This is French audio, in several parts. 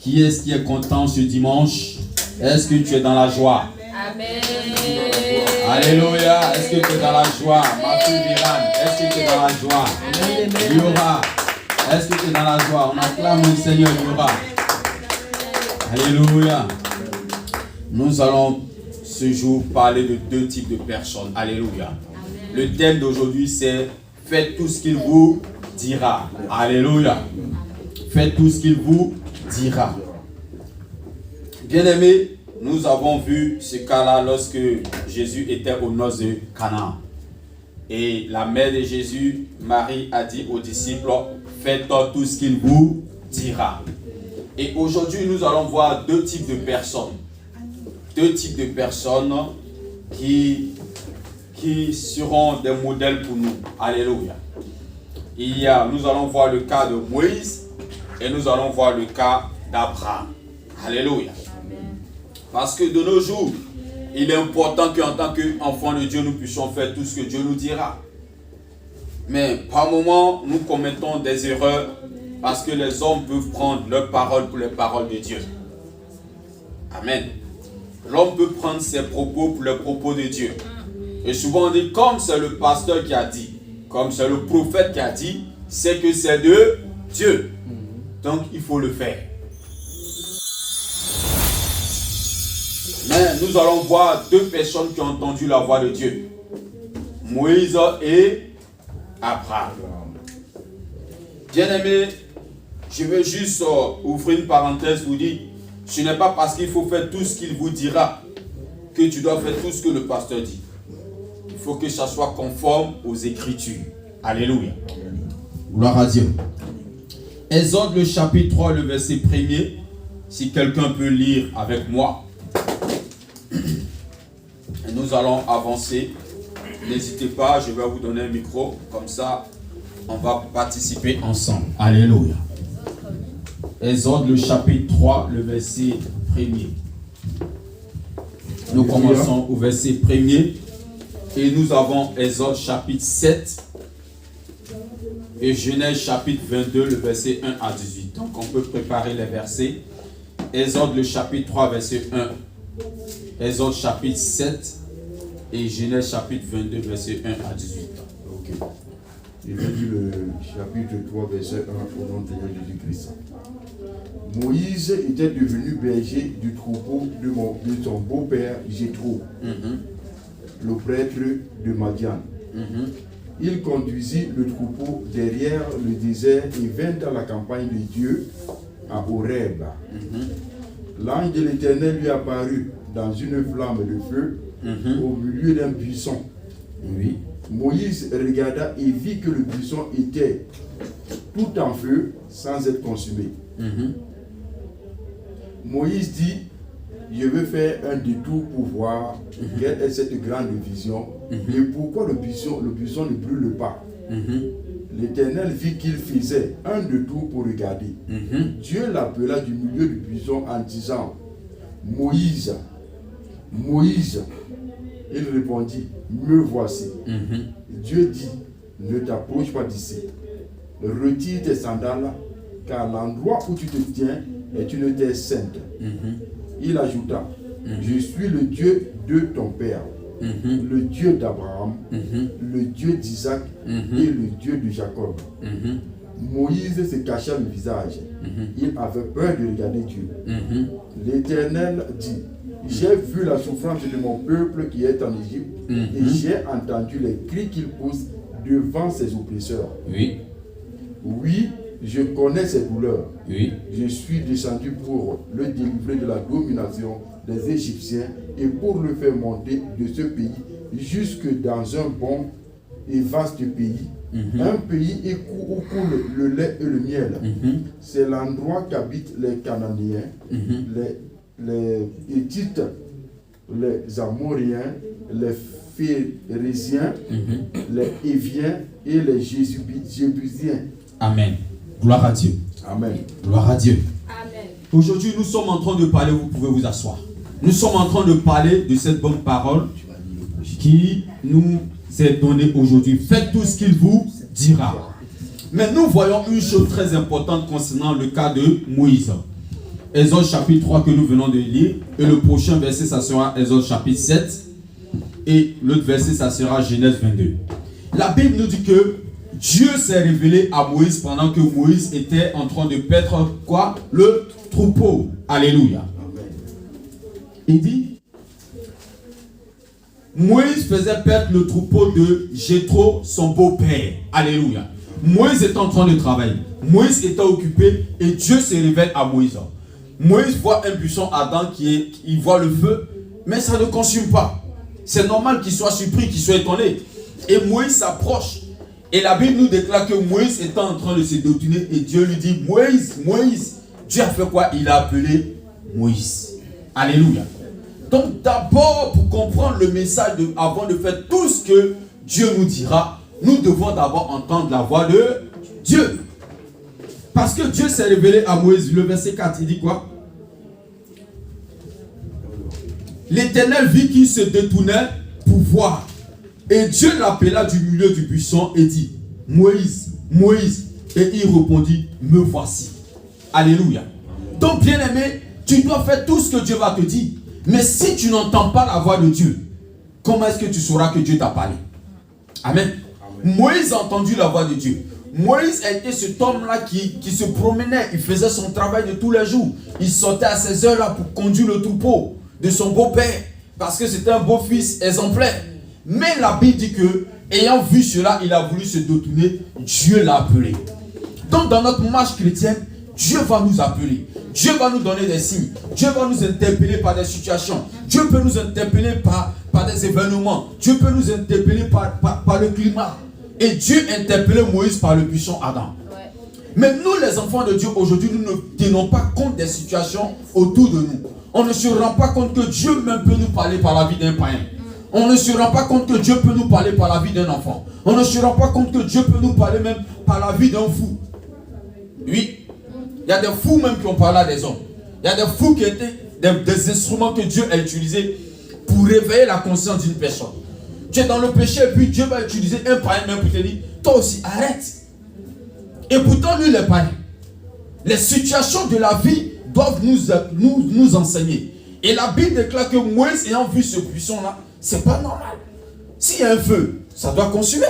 Qui est-ce qui est content ce dimanche? Est-ce que tu es dans la joie? Amen. Alléluia. Est-ce que tu es dans la joie? Ma fille Viran, est-ce que tu es dans la joie? Liora, est-ce que tu es dans la joie? On acclame le Seigneur Liora. Alléluia. Nous allons ce jour parler de deux types de personnes. Alléluia. Le thème d'aujourd'hui c'est faites tout ce qu'il vous dira. Alléluia. Faites tout ce qu'il vous dira. Bien-aimés, nous avons vu ce cas-là lorsque Jésus était aux noces de Canaan. Et la mère de Jésus, Marie, a dit aux disciples, faites tout ce qu'il vous dira. Et aujourd'hui, nous allons voir deux types de personnes. Deux types de personnes qui seront des modèles pour nous. Alléluia. Nous allons voir le cas de Moïse et nous allons voir le cas d'Abraham. Alléluia. Parce que de nos jours, il est important qu'en tant qu'enfants de Dieu, nous puissions faire tout ce que Dieu nous dira. Mais par moments, nous commettons des erreurs parce que les hommes peuvent prendre leurs paroles pour les paroles de Dieu. Amen. L'homme peut prendre ses propos pour les propos de Dieu. Et souvent on dit, comme c'est le pasteur qui a dit, comme c'est le prophète qui a dit, c'est que c'est de Dieu. Donc il faut le faire. Mais nous allons voir deux personnes qui ont entendu la voix de Dieu. Moïse et Abraham. Bien-aimés, je veux juste ouvrir une parenthèse pour dire, ce n'est pas parce qu'il faut faire tout ce qu'il vous dira que tu dois faire tout ce que le pasteur dit. Il faut que ça soit conforme aux Écritures. Alléluia. Gloire à Dieu. Exode le chapitre 3, le verset 1er. Si quelqu'un peut lire avec moi. Et nous allons avancer. N'hésitez pas, je vais vous donner un micro. Comme ça, on va participer ensemble. Alléluia. Exode le chapitre 3, le verset 1er. Nous commençons au verset 1er. Et nous avons Exode chapitre 7 et Genèse chapitre 22, le verset 1 à 18. Donc on peut préparer les versets. Exode le chapitre 3, verset 1. Exode chapitre 7 et Genèse chapitre 22, verset 1 à 18. Ok. Je vais dire le chapitre 3, verset 1 au nom de Jésus-Christ. Moïse était devenu berger du troupeau de son beau-père Jéthro, le prêtre de Madian. Il conduisit le troupeau derrière le désert et vint à la campagne de Dieu, à Horeb. L'ange de l'Éternel lui apparut dans une flamme de feu au milieu d'un buisson. Moïse regarda et vit que le buisson était tout en feu sans être consumé. Moïse dit, je veux faire un détour pour voir quelle est cette grande vision et pourquoi le buisson ne brûle pas. L'Éternel vit qu'il faisait un détour pour regarder. Dieu l'appela du milieu du buisson en disant, Moïse, Moïse. Il répondit, me voici. Dieu dit, ne t'approche pas d'ici. Retire tes sandales, car l'endroit où tu te tiens est une terre sainte. Il ajouta, je suis le Dieu de ton père, le Dieu d'Abraham, le Dieu d'Isaac et le Dieu de Jacob. Moïse se cacha le visage. Il avait peur de regarder Dieu. L'Éternel dit, j'ai vu la souffrance de mon peuple qui est en Égypte et j'ai entendu les cris qu'il pousse devant ses oppresseurs. Oui, je connais ses douleurs. Je suis descendu pour le délivrer de la domination des Égyptiens et pour le faire monter de ce pays jusque dans un bon et vaste pays. Un pays où coule le lait et le miel. C'est l'endroit qu'habitent les Cananéens, les Héthites, les Amoriens, les Phérésiens, les Héviens et les Jébusiens. Amen. Gloire à Dieu. Amen. Gloire à Dieu. Amen. Aujourd'hui, nous sommes en train de parler, vous pouvez vous asseoir. Nous sommes en train de parler de cette bonne parole qui nous est donnée aujourd'hui. Faites tout ce qu'il vous dira. Mais nous voyons une chose très importante concernant le cas de Moïse. Exode chapitre 3 que nous venons de lire. Et le prochain verset, ça sera Exode chapitre 7. Et l'autre verset, ça sera Genèse 22. La Bible nous dit que Dieu s'est révélé à Moïse pendant que Moïse était en train de paître quoi? Le troupeau. Alléluia. Il dit, Moïse faisait paître le troupeau de Jéthro, son beau-père. Alléluia. Moïse était en train de travailler. Moïse était occupé et Dieu se révèle à Moïse. Moïse voit un buisson ardent il voit le feu, mais ça ne consume pas. C'est normal qu'il soit surpris, qu'il soit étonné. Et Moïse s'approche. Et la Bible nous déclare que Moïse était en train de se détourner et Dieu lui dit, Moïse, Moïse. Dieu a fait quoi? Il a appelé Moïse. Alléluia. Donc d'abord, pour comprendre le message, avant de faire tout ce que Dieu nous dira, nous devons d'abord entendre la voix de Dieu. Parce que Dieu s'est révélé à Moïse. Le verset 4, il dit quoi? L'Éternel vit qu'il se détournait pour voir. Et Dieu l'appela du milieu du buisson et dit, Moïse, Moïse. Et il répondit, me voici. Alléluia. Donc bien aimé, tu dois faire tout ce que Dieu va te dire. Mais si tu n'entends pas la voix de Dieu, comment est-ce que tu sauras que Dieu t'a parlé? Amen. Moïse a entendu la voix de Dieu. Moïse a été cet homme-là qui se promenait. Il faisait son travail de tous les jours. Il sortait à ces heures-là pour conduire le troupeau de son beau-père. Parce que c'était un beau-fils exemplaire. Mais la Bible dit que, ayant vu cela, il a voulu se détourner. Dieu l'a appelé. Donc dans notre marche chrétienne, Dieu va nous appeler. Dieu va nous donner des signes. Dieu va nous interpeller par des situations. Dieu peut nous interpeller par des événements. Dieu peut nous interpeller par le climat. Et Dieu interpellait Moïse par le buisson ardent. Ouais. Mais nous, les enfants de Dieu, aujourd'hui, nous ne tenons pas compte des situations autour de nous. On ne se rend pas compte que Dieu même peut nous parler par la vie d'un païen. On ne se rend pas compte que Dieu peut nous parler par la vie d'un enfant. On ne se rend pas compte que Dieu peut nous parler même par la vie d'un fou. Oui. Il y a des fous même qui ont parlé à des hommes. Il y a des fous qui étaient des instruments que Dieu a utilisés pour réveiller la conscience d'une personne. Tu es dans le péché et puis Dieu va utiliser un païen même pour te dire, toi aussi arrête. Et pourtant lui les païens, les situations de la vie doivent nous enseigner. Et la Bible déclare que Moïse ayant vu ce buisson-là, c'est pas normal. S'il y a un feu, ça doit consumer.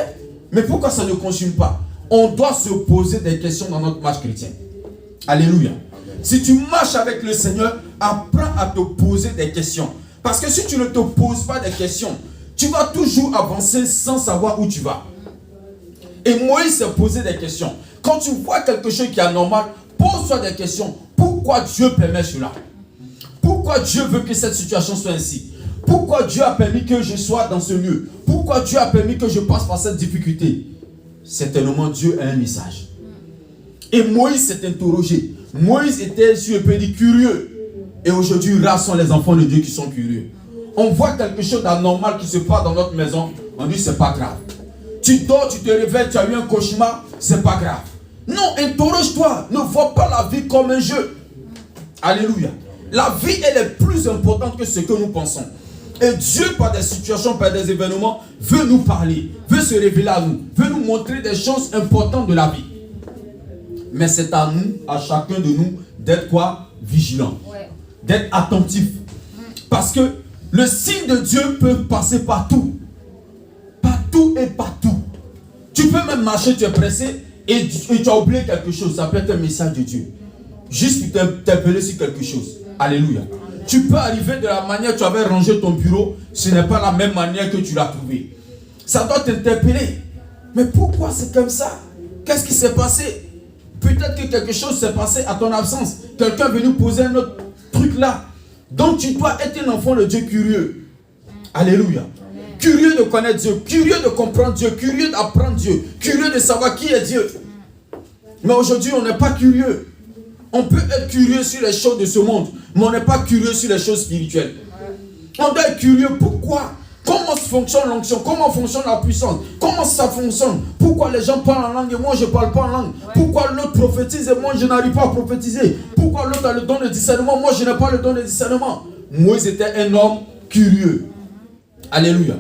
Mais pourquoi ça ne consume pas? On doit se poser des questions dans notre marche chrétienne. Alléluia. Amen. Si tu marches avec le Seigneur, apprends à te poser des questions. Parce que si tu ne te poses pas des questions, tu vas toujours avancer sans savoir où tu vas. Et Moïse s'est posé des questions. Quand tu vois quelque chose qui est anormal, pose-toi des questions. Pourquoi Dieu permet cela? Pourquoi Dieu veut que cette situation soit ainsi? Pourquoi Dieu a permis que je sois dans ce lieu? Pourquoi Dieu a permis que je passe par cette difficulté? Certainement Dieu a un message. Et Moïse s'est interrogé. Moïse était, si je peux dire, curieux. Et aujourd'hui, rares sont les enfants de Dieu qui sont curieux. On voit quelque chose d'anormal qui se passe dans notre maison. On dit c'est pas grave. Tu dors, tu te réveilles, tu as eu un cauchemar, c'est pas grave. Non, interroge-toi. Ne vois pas la vie comme un jeu. Alléluia. La vie, elle est plus importante que ce que nous pensons. Et Dieu, par des situations, par des événements, veut nous parler, veut se révéler à nous, veut nous montrer des choses importantes de la vie. Mais c'est à nous, à chacun de nous, d'être quoi? Vigilant. Ouais. D'être attentif. Parce que le signe de Dieu peut passer partout. Partout et partout. Tu peux même marcher, tu es pressé et tu as oublié quelque chose. Ça peut être un message de Dieu. Juste pour t'interpeller sur quelque chose. Alléluia. Tu peux arriver de la manière que tu avais rangé ton bureau. Ce n'est pas la même manière que tu l'as trouvé. Ça doit t'interpeller. Mais pourquoi c'est comme ça? Qu'est-ce qui s'est passé? Peut-être que quelque chose s'est passé à ton absence. Quelqu'un est venu poser un autre truc là. Donc tu dois être un enfant de Dieu curieux. Alléluia. Curieux de connaître Dieu, curieux de comprendre Dieu, curieux d'apprendre Dieu, curieux de savoir qui est Dieu. Mais aujourd'hui, on n'est pas curieux. On peut être curieux sur les choses de ce monde, mais on n'est pas curieux sur les choses spirituelles. On doit être curieux. Pourquoi? Comment fonctionne l'onction? Comment fonctionne la puissance? Comment ça fonctionne? Pourquoi les gens parlent en langue et moi je ne parle pas en langue? Pourquoi l'autre prophétise et moi je n'arrive pas à prophétiser? Pourquoi l'autre a le don de discernement? Moi je n'ai pas le don de discernement. Moïse était un homme curieux. Alléluia.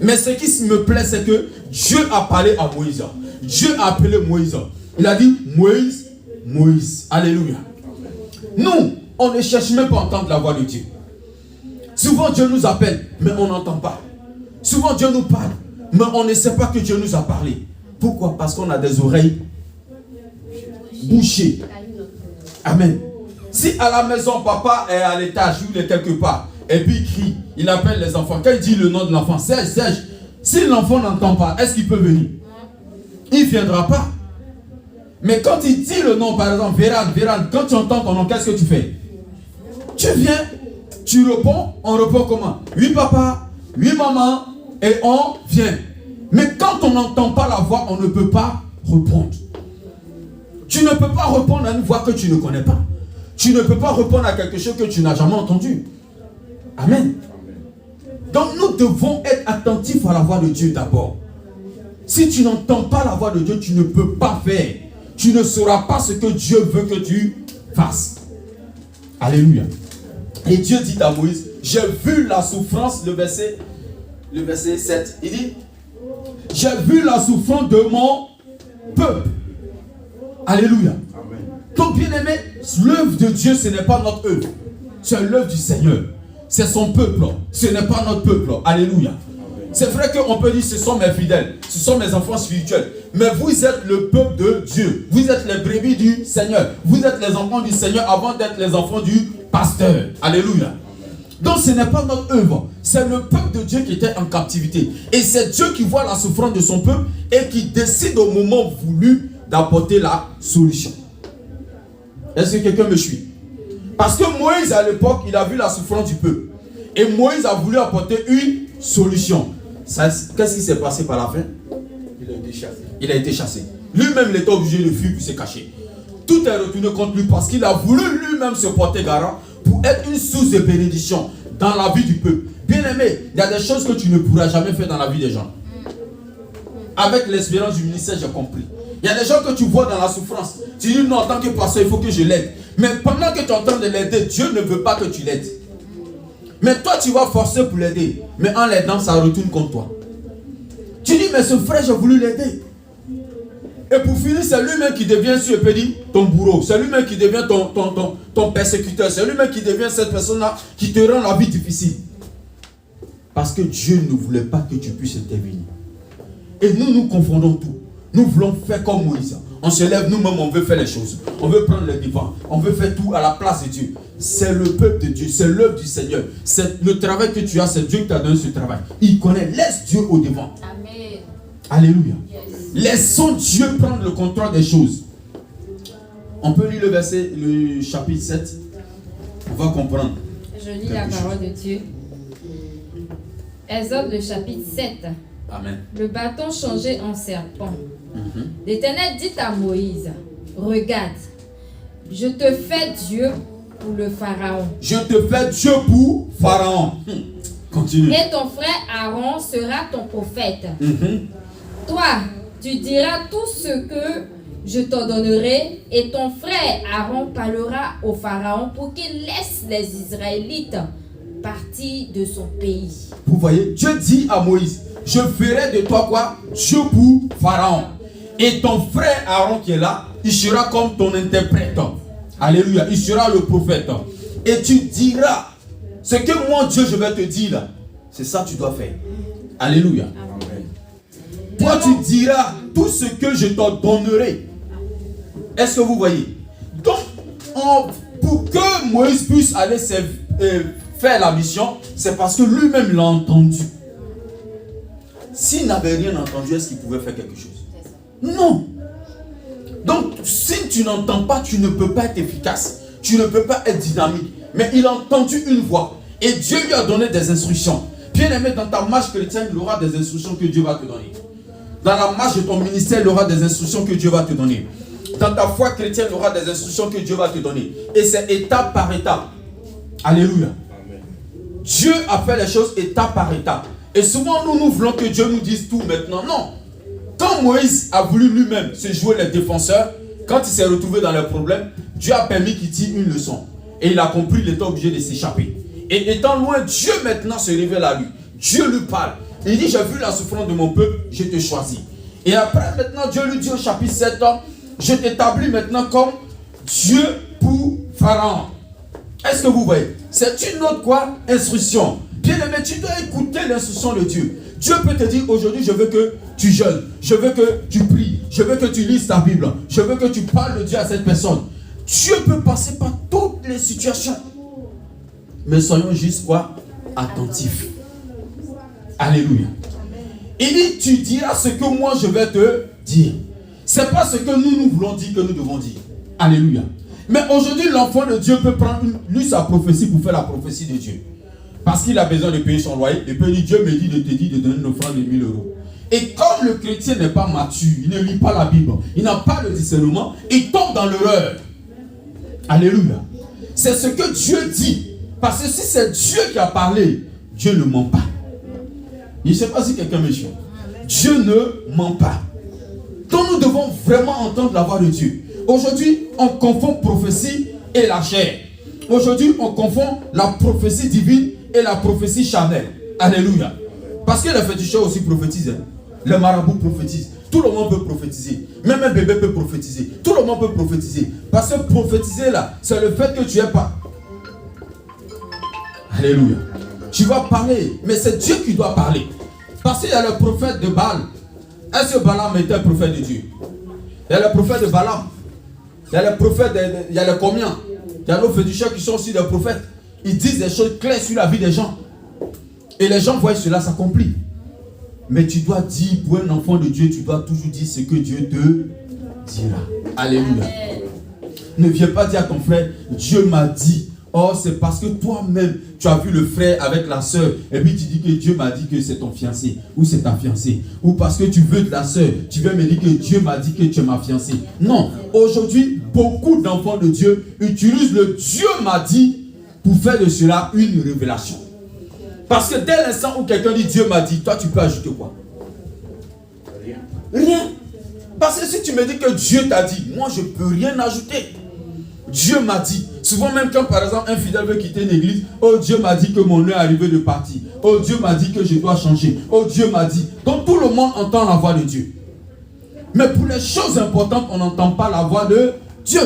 Mais ce qui me plaît, c'est que Dieu a parlé à Moïse. Dieu a appelé Moïse. Il a dit, Moïse, Moïse. Alléluia. Nous, on ne cherche même pas à entendre la voix de Dieu. Souvent Dieu nous appelle, mais on n'entend pas. Souvent Dieu nous parle, mais on ne sait pas que Dieu nous a parlé. Pourquoi? Parce qu'on a des oreilles bouchées. Amen. Si à la maison, papa est à l'étage, il est quelque part, et puis il crie, il appelle les enfants. Quand il dit le nom de l'enfant, Serge, Serge, si l'enfant n'entend pas, est-ce qu'il peut venir? Il ne viendra pas. Mais quand il dit le nom, par exemple, Vérane, Vérane, quand tu entends ton nom, qu'est-ce que tu fais? Tu viens, tu réponds, on répond comment? Oui papa, oui maman, et on vient. Mais quand on n'entend pas la voix, on ne peut pas répondre. Tu ne peux pas répondre à une voix que tu ne connais pas. Tu ne peux pas répondre à quelque chose que tu n'as jamais entendu. Amen. Donc nous devons être attentifs à la voix de Dieu d'abord. Si tu n'entends pas la voix de Dieu, tu ne peux pas faire. Tu ne sauras pas ce que Dieu veut que tu fasses. Alléluia. Et Dieu dit à Moïse, j'ai vu la souffrance, le verset 7, il dit, j'ai vu la souffrance de mon peuple. Alléluia. Amen. Donc bien aimé, l'œuvre de Dieu, ce n'est pas notre œuvre. C'est l'œuvre du Seigneur. C'est son peuple. Ce n'est pas notre peuple. Alléluia. C'est vrai qu'on peut dire ce sont mes fidèles, ce sont mes enfants spirituels. Mais vous êtes le peuple de Dieu. Vous êtes les brebis du Seigneur. Vous êtes les enfants du Seigneur avant d'être les enfants du pasteur. Alléluia. Donc ce n'est pas notre œuvre. C'est le peuple de Dieu qui était en captivité. Et c'est Dieu qui voit la souffrance de son peuple et qui décide au moment voulu d'apporter la solution. Est-ce que quelqu'un me suit? Parce que Moïse à l'époque, il a vu la souffrance du peuple. Et Moïse a voulu apporter une solution. Qu'est-ce qui s'est passé par la fin? Il a été chassé. Il a été chassé. Lui-même, il était obligé de fuir pour se cacher. Tout est retourné contre lui parce qu'il a voulu lui-même se porter garant pour être une source de bénédiction dans la vie du peuple. Bien aimé, il y a des choses que tu ne pourras jamais faire dans la vie des gens. Avec l'expérience du ministère, j'ai compris. Il y a des gens que tu vois dans la souffrance. Tu dis non, en tant que pasteur, il faut que je l'aide. Mais pendant que tu es en train de l'aider, Dieu ne veut pas que tu l'aides. Mais toi, tu vas forcer pour l'aider. Mais en l'aidant, ça retourne contre toi. Tu dis, mais ce frère, j'ai voulu l'aider. Et pour finir, c'est lui-même qui devient, si je peux dire, ton bourreau. C'est lui-même qui devient ton persécuteur. C'est lui-même qui devient cette personne-là qui te rend la vie difficile. Parce que Dieu ne voulait pas que tu puisses intervenir. Et nous confondons tout. Nous voulons faire comme Moïse. On se lève nous-mêmes, on veut faire les choses. On veut prendre le devant. On veut faire tout à la place de Dieu. C'est le peuple de Dieu. C'est l'œuvre du Seigneur. C'est le travail que tu as. C'est Dieu qui t'a donné ce travail. Il connaît. Laisse Dieu au devant. Amen. Alléluia. Yes. Laissons Dieu prendre le contrôle des choses. On peut lire le chapitre 7. On va comprendre. Je lis la parole de Dieu. Exode, le chapitre 7. Amen. Le bâton changé en serpent. L'Éternel dit à Moïse, regarde, je te fais Dieu pour le Pharaon. Je te fais Dieu pour Pharaon. Continue. Et ton frère Aaron sera ton prophète. Toi, tu diras tout ce que je t'ordonnerai, et ton frère Aaron parlera au Pharaon pour qu'il laisse les Israélites partir de son pays. Vous voyez, Dieu dit à Moïse, je ferai de toi quoi? Dieu pour Pharaon. Et ton frère Aaron qui est là, il sera comme ton interprète. Alléluia. Il sera le prophète. Et tu diras ce que moi Dieu je vais te dire là. C'est ça que tu dois faire. Alléluia. Amen. Toi tu diras tout ce que je t'ordonnerai. Est-ce que vous voyez? Donc pour que Moïse puisse aller faire la mission, c'est parce que lui-même l'a entendu. S'il n'avait rien entendu, est-ce qu'il pouvait faire quelque chose? Non. Donc, si tu n'entends pas, tu ne peux pas être efficace. Tu ne peux pas être dynamique. Mais il a entendu une voix. Et Dieu lui a donné des instructions. Bien aimé, dans ta marche chrétienne, il y aura des instructions que Dieu va te donner. Dans la marche de ton ministère, il y aura des instructions que Dieu va te donner. Dans ta foi chrétienne, il y aura des instructions que Dieu va te donner. Et c'est étape par étape. Alléluia. Amen. Dieu a fait les choses étape par étape. Et souvent, nous voulons que Dieu nous dise tout maintenant. Non. Quand Moïse a voulu lui-même se jouer les défenseurs, quand il s'est retrouvé dans les problèmes, Dieu a permis qu'il tire une leçon. Et il a compris, il était obligé de s'échapper. Et étant loin, Dieu maintenant se révèle à lui. Dieu lui parle. Il dit, j'ai vu la souffrance de mon peuple, je te choisis. Et après, maintenant, Dieu lui dit au chapitre 7, je t'établis maintenant comme Dieu pour Pharaon. Est-ce que vous voyez? C'est une autre quoi? Instruction. Bien aimé, tu dois écouter l'instruction de Dieu. Dieu peut te dire aujourd'hui, je veux que tu jeûnes, je veux que tu pries, je veux que tu lises ta Bible, je veux que tu parles de Dieu à cette personne. Dieu peut passer par toutes les situations. Mais soyons juste quoi? Attentifs. Alléluia. Il dit, tu diras ce que moi je vais te dire. Ce n'est pas ce que nous voulons dire que nous devons dire. Alléluia. Mais aujourd'hui, l'enfant de Dieu peut prendre lui sa prophétie pour faire la prophétie de Dieu. Parce qu'il a besoin de payer son loyer. Et puis Dieu me dit de te dire de donner une offrande de 1000 euros. Et quand le chrétien n'est pas mature, il ne lit pas la Bible, il n'a pas de discernement, il tombe dans l'erreur. Alléluia. C'est ce que Dieu dit. Parce que si c'est Dieu qui a parlé, Dieu ne ment pas. Je ne sais pas si quelqu'un me suit. Dieu ne ment pas. Donc nous devons vraiment entendre la voix de Dieu. Aujourd'hui, on confond prophétie et la chair. Aujourd'hui, on confond la prophétie divine et la prophétie charnelle. Alléluia. Parce que les féticheurs aussi prophétisent. Les marabouts prophétisent. Tout le monde peut prophétiser. Même un bébé peut prophétiser. Tout le monde peut prophétiser. Parce que prophétiser là, c'est le fait que tu n'es pas. Alléluia. Tu vas parler, mais c'est Dieu qui doit parler. Parce qu'il y a le prophète de Baal. Est-ce que Balaam était un prophète de Dieu? Il y a le prophète de Balaam. Il y a le prophète, il y a le combien? Il y a nos féticheurs qui sont aussi des prophètes. Ils disent des choses claires sur la vie des gens. Et les gens voient cela s'accomplir. Mais tu dois dire, pour un enfant de Dieu, tu dois toujours dire ce que Dieu te dira. Alléluia. Amen. Ne viens pas dire à ton frère, Dieu m'a dit. Oh, c'est parce que toi-même, tu as vu le frère avec la soeur. Et puis tu dis que Dieu m'a dit que c'est ton fiancé. Ou c'est ta fiancée. Ou parce que tu veux de la soeur. Tu viens me dire que Dieu m'a dit que tu es ma fiancée. Non. Aujourd'hui, beaucoup d'enfants de Dieu utilisent le Dieu m'a dit pour faire de cela une révélation. Parce que dès l'instant où quelqu'un dit Dieu m'a dit, toi tu peux ajouter quoi? Rien. Parce que si tu me dis que Dieu t'a dit, moi je ne peux rien ajouter. Dieu m'a dit. Souvent même quand par exemple un fidèle veut quitter une église, oh Dieu m'a dit que mon heure est arrivée de partir. Oh Dieu m'a dit que je dois changer. Oh Dieu m'a dit. Donc tout le monde entend la voix de Dieu. Mais pour les choses importantes, on n'entend pas la voix de Dieu.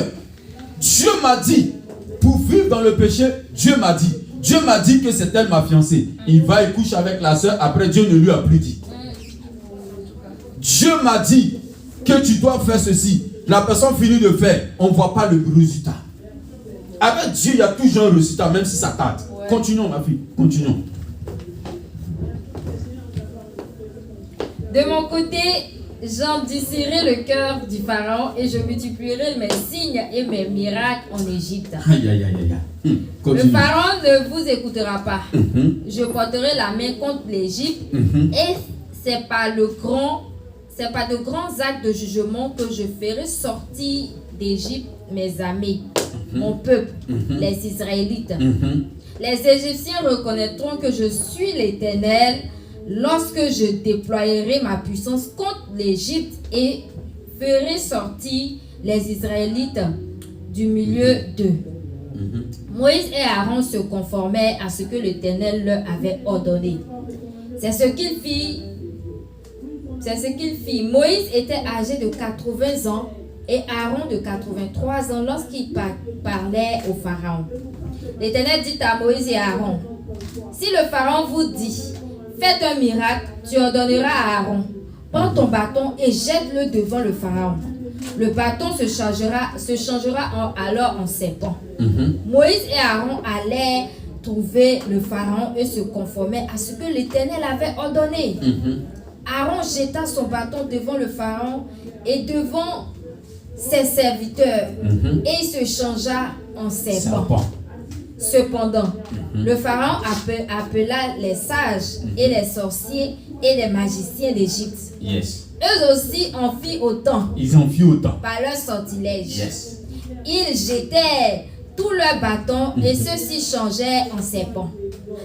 Dieu m'a dit, pour vivre dans le péché, Dieu m'a dit. Dieu m'a dit que c'est elle ma fiancée. Il va et couche avec la soeur, après Dieu ne lui a plus dit. Dieu m'a dit que tu dois faire ceci. La personne finit de faire, on ne voit pas le résultat. Avec Dieu, il y a toujours un résultat, même si ça tarde. Ouais. Continuons, ma fille, continuons. De mon côté, j'endurcirai le cœur du Pharaon et je multiplierai mes signes et mes miracles en Égypte. Aïe, aïe, aïe, aïe. Le Pharaon ne vous écoutera pas. Je porterai la main contre l'Égypte et c'est pas de grands actes de jugement que je ferai sortir d'Égypte mes amis, mon peuple, les Israélites. Les Égyptiens reconnaîtront que je suis l'Éternel lorsque je déploierai ma puissance contre l'Égypte et ferai sortir les Israélites du milieu d'eux. Moïse et Aaron se conformaient à ce que l'Éternel leur avait ordonné. C'est ce qu'il fit. Moïse était âgé de 80 ans et Aaron de 83 ans lorsqu'il parlait au Pharaon. L'Éternel dit à Moïse et à Aaron, si le Pharaon vous dit, faites un miracle, tu ordonneras à Aaron, prends ton bâton et jette-le devant le Pharaon. Le bâton se changera alors en serpent. Moïse et Aaron allaient trouver le Pharaon et se conformer à ce que l'Éternel avait ordonné. Aaron jeta son bâton devant le Pharaon et devant ses serviteurs et il se changea en serpent. Cependant, le Pharaon appela les sages et les sorciers et les magiciens d'Égypte. Eux aussi en firent autant. Ils en firent autant. Par leur sortilège. Ils jetaient tous leurs bâtons et ceux-ci changeaient en serpents.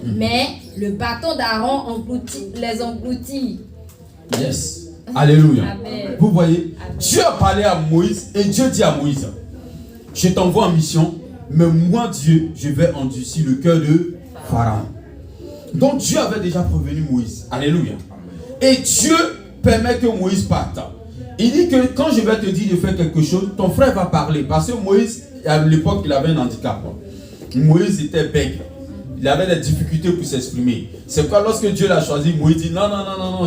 Mais le bâton d'Aaron les engloutit. Alléluia. Amen. Vous voyez, Amen. Dieu a parlé à Moïse et Dieu dit à Moïse, je t'envoie en mission, mais moi Dieu, je vais endurcir le cœur de Pharaon. Donc Dieu avait déjà prévenu Moïse. Alléluia. Et Dieu permet que Moïse parte. Il dit que quand je vais te dire de faire quelque chose, ton frère va parler. Parce que Moïse, à l'époque, il avait un handicap. Moïse était bègue. Il avait des difficultés pour s'exprimer. C'est pourquoi lorsque Dieu l'a choisi, Moïse dit non,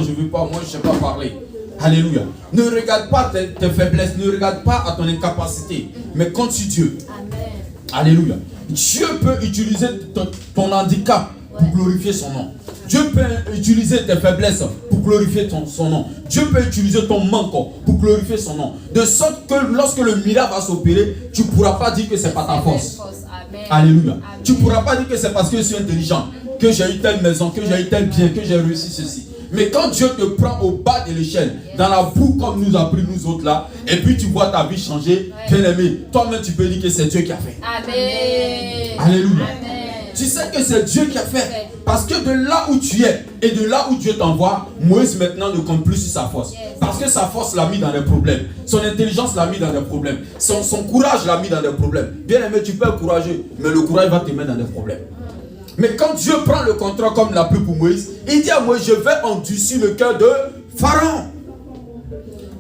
je ne veux pas, moi je ne sais pas parler. Alléluia. Ne regarde pas tes faiblesses, ne regarde pas à ton incapacité, mais compte sur Dieu. Amen. Alléluia. Dieu peut utiliser ton handicap pour glorifier son nom. Dieu peut utiliser tes faiblesses pour glorifier son nom. Dieu peut utiliser ton manque pour glorifier son nom. De sorte que lorsque le miracle va s'opérer, tu ne pourras pas dire que c'est pas ta force. Amen. Alléluia. Amen. Tu ne pourras pas dire que c'est parce que je suis intelligent, que j'ai eu telle maison, que j'ai eu tel bien, que j'ai réussi ceci. Mais quand Dieu te prend au bas de l'échelle, dans la boue comme nous a pris nous autres là, et puis tu vois ta vie changer, bien aimé, toi-même tu peux dire que c'est Dieu qui a fait. Amen. Alléluia. Amen. Tu sais que c'est Dieu qui a fait. Parce que de là où tu es et de là où Dieu t'envoie, Moïse maintenant ne compte plus sur sa force. Parce que sa force l'a mis dans des problèmes. Son intelligence l'a mis dans des problèmes. Son courage l'a mis dans des problèmes. Bien aimé, tu peux être courageux, mais le courage va te mettre dans des problèmes. Mais quand Dieu prend le contrôle comme il l'a pris pour Moïse, il dit à Moïse, je vais endurcir le cœur de Pharaon.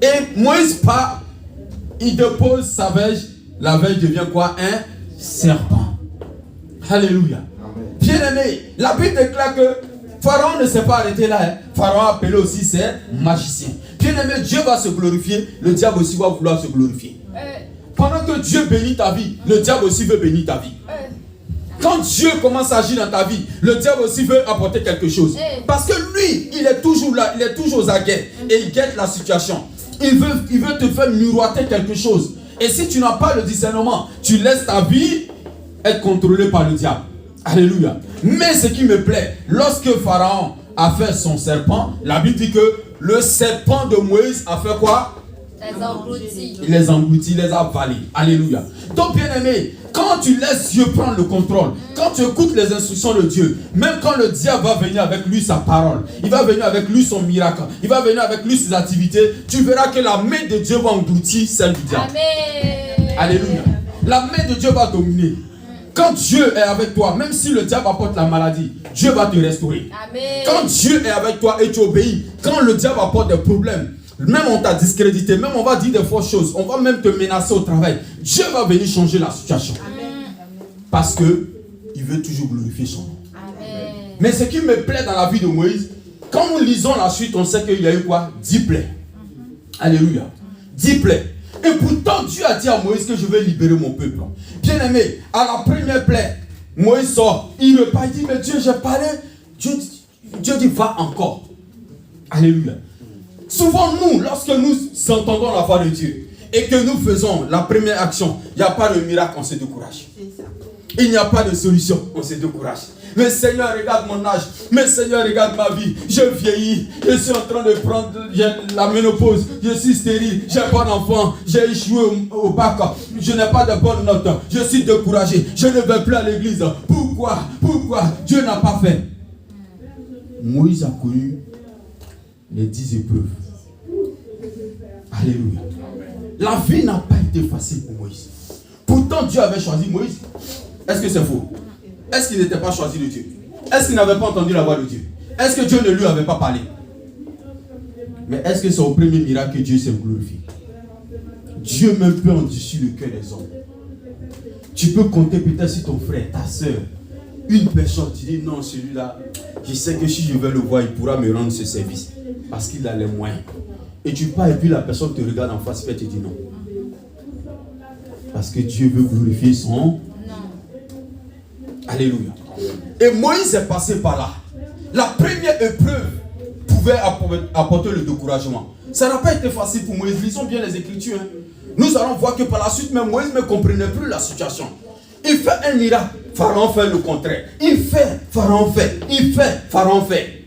Et Moïse part, il dépose sa verge. La verge devient quoi? Un serpent. Alléluia. Bien aimé, la Bible déclare que Pharaon ne s'est pas arrêté là. Hein. Pharaon a appelé aussi ses magiciens. Bien aimé, Dieu va se glorifier, le diable aussi va vouloir se glorifier. Pendant que Dieu bénit ta vie, le diable aussi veut bénir ta vie. Quand Dieu commence à agir dans ta vie, le diable aussi veut apporter quelque chose. Parce que lui, il est toujours là, il est toujours aux aguets et il guette la situation. Il veut te faire miroiter quelque chose. Et si tu n'as pas le discernement, tu laisses ta vie être contrôlée par le diable. Alléluia. Mais ce qui me plaît, lorsque Pharaon a fait son serpent, la Bible dit que le serpent de Moïse a fait quoi? Il les engloutit, il les a avalés. Alléluia. Donc bien aimé, quand tu laisses Dieu prendre le contrôle, quand tu écoutes les instructions de Dieu, même quand le diable va venir avec lui sa parole, il va venir avec lui son miracle, il va venir avec lui ses activités, tu verras que la main de Dieu va engloutir celle du diable. Amen. Alléluia. La main de Dieu va dominer. Quand Dieu est avec toi, même si le diable apporte la maladie, Dieu va te restaurer. Amen. Quand Dieu est avec toi et tu obéis, quand le diable apporte des problèmes, même on t'a discrédité, même on va dire des fausses choses, on va même te menacer au travail, Dieu va venir changer la situation. Amen. Parce que il veut toujours glorifier son nom. Amen. Mais ce qui me plaît dans la vie de Moïse, quand nous lisons la suite, on sait qu'il y a eu quoi? 10 plaies. Alléluia. 10 plaies. Et pourtant, Dieu a dit à Moïse que je vais libérer mon peuple. Bien aimé, à la première plaie, Moïse sort, il repart, il dit, mais Dieu, j'ai parlé. Dieu dit, va encore. Alléluia. Souvent, nous, lorsque nous entendons la voix de Dieu et que nous faisons la première action, il n'y a pas de miracle, on se décourage. Il n'y a pas de solution, on se décourage. Mais Seigneur, regarde mon âge. Mais Seigneur, regarde ma vie. Je vieillis. Je suis en train de prendre la ménopause. Je suis stérile. J'ai pas d'enfant. J'ai échoué au bac. Je n'ai pas de bonnes notes. Je suis découragé. Je ne vais plus à l'église. Pourquoi Dieu n'a pas fait? Moïse a connu les 10 épreuves. Alléluia. La vie n'a pas été facile pour Moïse. Pourtant, Dieu avait choisi Moïse. Est-ce que c'est faux? Est-ce qu'il n'était pas choisi de Dieu? Est-ce qu'il n'avait pas entendu la voix de Dieu? Est-ce que Dieu ne lui avait pas parlé? Mais est-ce que c'est au premier miracle que Dieu s'est glorifié? Dieu même peut endurcir le cœur des hommes. Tu peux compter peut-être sur ton frère, ta soeur, une personne, tu dis non, celui-là, je sais que si je vais le voir, il pourra me rendre ce service. Parce qu'il a les moyens. Et tu pars et puis la personne te regarde en face et te dit non. Parce que Dieu veut glorifier son nom. Alléluia. Et Moïse est passé par là. La première épreuve pouvait apporter le découragement. Ça n'a pas été facile pour Moïse. Lisons bien les Écritures. Hein. Nous allons voir que par la suite, même Moïse ne comprenait plus la situation. Il fait un miracle. Pharaon fait le contraire. Il fait, Pharaon fait. Il fait, Pharaon fait.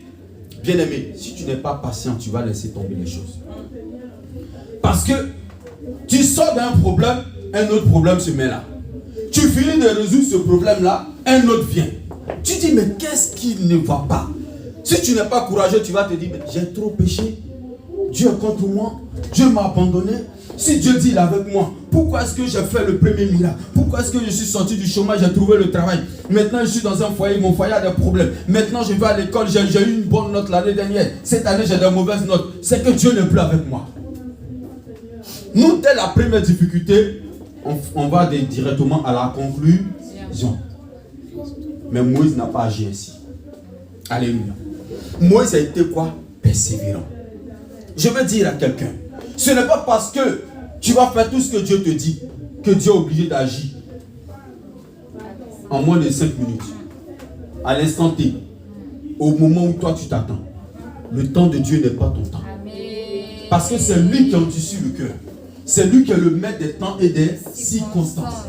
Bien aimé, si tu n'es pas patient, tu vas laisser tomber les choses. Parce que tu sors d'un problème, un autre problème se met là. Tu finis de résoudre ce problème-là, un autre vient. Tu dis, mais qu'est-ce qui ne va pas? Si tu n'es pas courageux, tu vas te dire, mais j'ai trop péché. Dieu est contre moi. Dieu m'a abandonné. Si Dieu dit il est avec moi, pourquoi est-ce que j'ai fait le premier miracle? Pourquoi est-ce que je suis sorti du chômage, j'ai trouvé le travail? Maintenant, je suis dans un foyer, mon foyer a des problèmes. Maintenant, je vais à l'école, j'ai eu une bonne note l'année dernière. Cette année, j'ai des mauvaises notes. C'est que Dieu n'est plus avec moi. Nous, dès la première difficulté, on va directement à la conclusion. Mais Moïse n'a pas agi ainsi. Alléluia. Moïse a été quoi? Persévérant. Je veux dire à quelqu'un, ce n'est pas parce que tu vas faire tout ce que Dieu te dit que Dieu est obligé d'agir en moins de 5 minutes. À l'instant T, au moment où toi tu t'attends. Le temps de Dieu n'est pas ton temps. Parce que c'est lui qui endurcit le cœur. C'est lui qui est le maître des temps et des circonstances.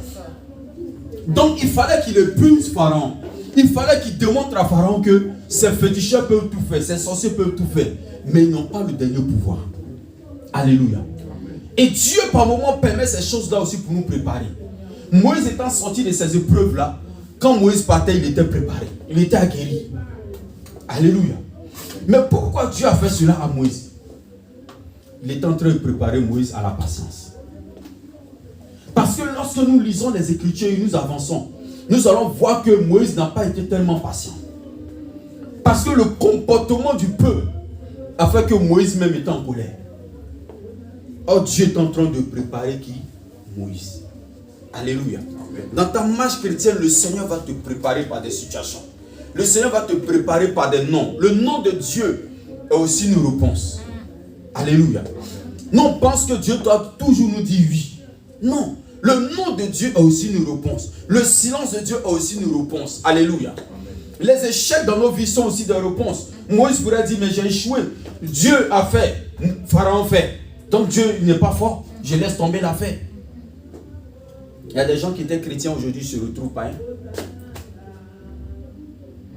Donc il fallait qu'il épuise Pharaon. Il fallait qu'il démontre à Pharaon que ses féticheurs peuvent tout faire, ses sorciers peuvent tout faire, mais ils n'ont pas le dernier pouvoir. Alléluia. Et Dieu par moments permet ces choses-là aussi pour nous préparer. Moïse étant sorti de ces épreuves-là, quand Moïse partait, il était préparé. Il était aguerri. Alléluia. Mais pourquoi Dieu a fait cela à Moïse? Il est en train de préparer Moïse à la patience. Parce que lorsque nous lisons les Écritures et nous avançons, nous allons voir que Moïse n'a pas été tellement patient. Parce que le comportement du peuple a fait que Moïse même était en colère. Or Dieu est en train de préparer qui? Moïse. Alléluia. Dans ta marche chrétienne, le Seigneur va te préparer par des situations. Le Seigneur va te préparer par des noms. Le nom de Dieu est aussi une réponse. Alléluia. Non, on pense que Dieu doit toujours nous dire oui. Non. Le nom de Dieu a aussi une réponse. Le silence de Dieu a aussi une réponse. Alléluia. Les échecs dans nos vies sont aussi des réponses. Moïse pourrait dire, mais j'ai échoué. Dieu a fait. Pharaon fait. Donc Dieu n'est pas fort. Je laisse tomber l'affaire. Il y a des gens qui étaient chrétiens aujourd'hui se retrouvent païens.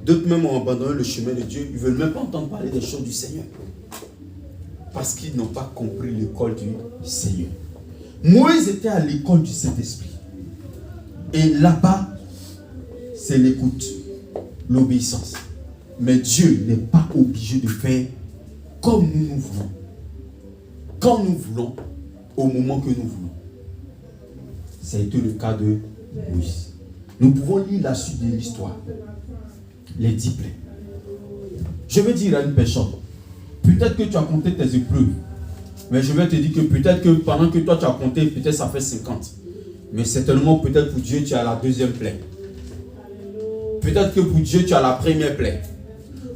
D'autres même ont abandonné le chemin de Dieu. Ils ne veulent même pas entendre parler des choses du Seigneur. Parce qu'ils n'ont pas compris l'école du Seigneur. Moïse était à l'école du Saint-Esprit. Et là-bas, c'est l'écoute, l'obéissance. Mais Dieu n'est pas obligé de faire comme nous voulons. Quand nous voulons, au moment que nous voulons. Ça a été le cas de Moïse. Nous pouvons lire la suite de l'histoire. Les 10 plaies. Je vais dire à une personne, peut-être que tu as compté tes épreuves, mais je vais te dire que peut-être que pendant que toi tu as compté, peut-être ça fait 50. Mais certainement, peut-être pour Dieu, tu as la deuxième plaie. Peut-être que pour Dieu, tu as la première plaie.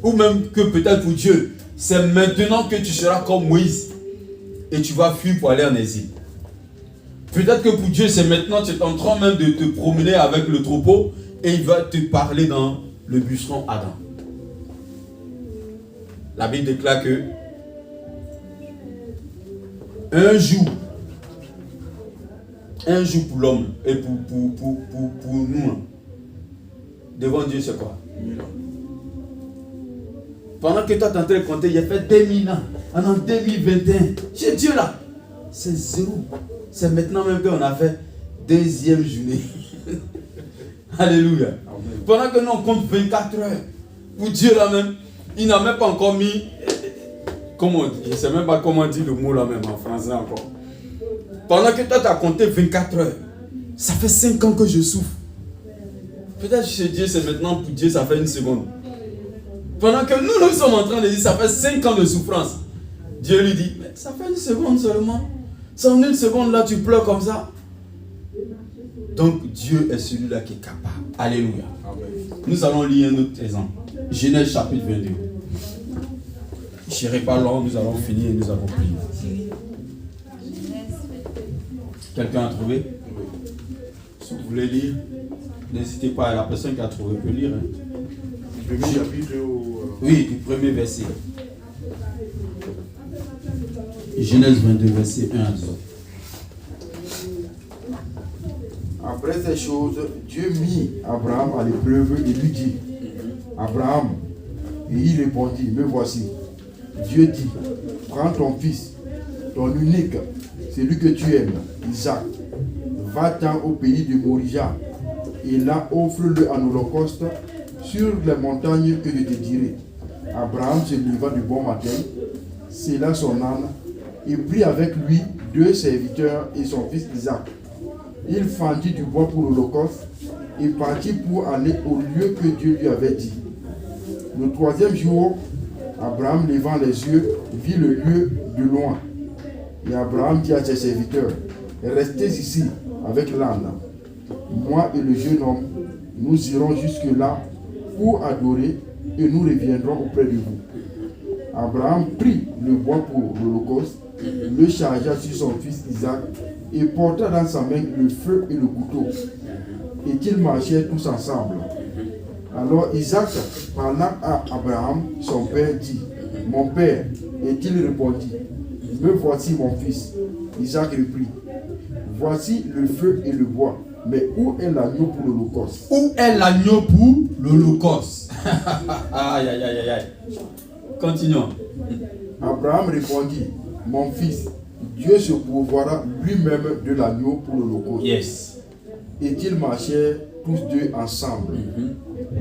Ou même que peut-être pour Dieu, c'est maintenant que tu seras comme Moïse et tu vas fuir pour aller en exil. Peut-être que pour Dieu, c'est maintenant que tu es en train même de te promener avec le troupeau et il va te parler dans le bûcheron Adam. La Bible déclare que un jour pour l'homme et pour nous, devant Dieu, c'est quoi? Pendant que toi tu es en train de compter, il y a fait 2000 ans, en 2021, chez Dieu là, c'est zéro. C'est maintenant même qu'on a fait deuxième journée. Alléluia. Amen. Pendant que nous on compte 24 heures, pour Dieu là même, il n'a même pas encore mis, comment on dit, je ne sais même pas comment on dit le mot là même en français encore. Pendant que toi tu as compté 24 heures, ça fait 5 ans que je souffre. Peut-être chez Dieu c'est maintenant, pour Dieu ça fait une seconde. Pendant que nous sommes en train de dire ça fait 5 ans de souffrance. Dieu lui dit, mais ça fait une seconde seulement. C'est en une seconde là tu pleures comme ça. Donc Dieu est celui-là qui est capable. Alléluia. Amen. Nous allons lire un autre exemple. Genèse chapitre 22. Je n'irai pas loin, nous allons finir et nous allons prier. Quelqu'un a trouvé? Si vous voulez lire, n'hésitez pas, la personne qui a trouvé peut lire. Du premier chapitre Oui, du premier verset. Genèse 22, verset 1 à 2. Après ces choses, Dieu mit Abraham à l'épreuve et lui dit, Abraham, et il répondit, me voici. Dieu dit, prends ton fils, ton unique, celui que tu aimes, Isaac, va-t'en au pays de Morija, et là offre-le en holocauste sur les montagnes que je te dirai. Abraham se leva du bon matin, sella son âne, et prit avec lui 2 serviteurs et son fils Isaac. Il fendit du bois pour l'holocauste et partit pour aller au lieu que Dieu lui avait dit. Le 3e jour, Abraham levant les yeux, vit le lieu de loin. Et Abraham dit à ses serviteurs, restez ici avec l'âne. Moi et le jeune homme, nous irons jusque-là pour adorer et nous reviendrons auprès de vous. Abraham prit le bois pour l'holocauste, le chargea sur son fils Isaac et porta dans sa main le feu et le couteau. Et qu'ils marchèrent tous ensemble. Alors Isaac, parlant à Abraham, son père, dit, « Mon père. » Et il répondit, « Me voici mon fils. » Isaac reprit, « Voici le feu et le bois, mais où est l'agneau pour l'holocauste? » Où est l'agneau pour l'holocauste? Aïe, aïe, aïe, aïe. Continuons. Abraham répondit, « Mon fils, Dieu se pourvoira lui-même de l'agneau pour l'holocauste. » Yes. Et ils marchèrent tous deux ensemble.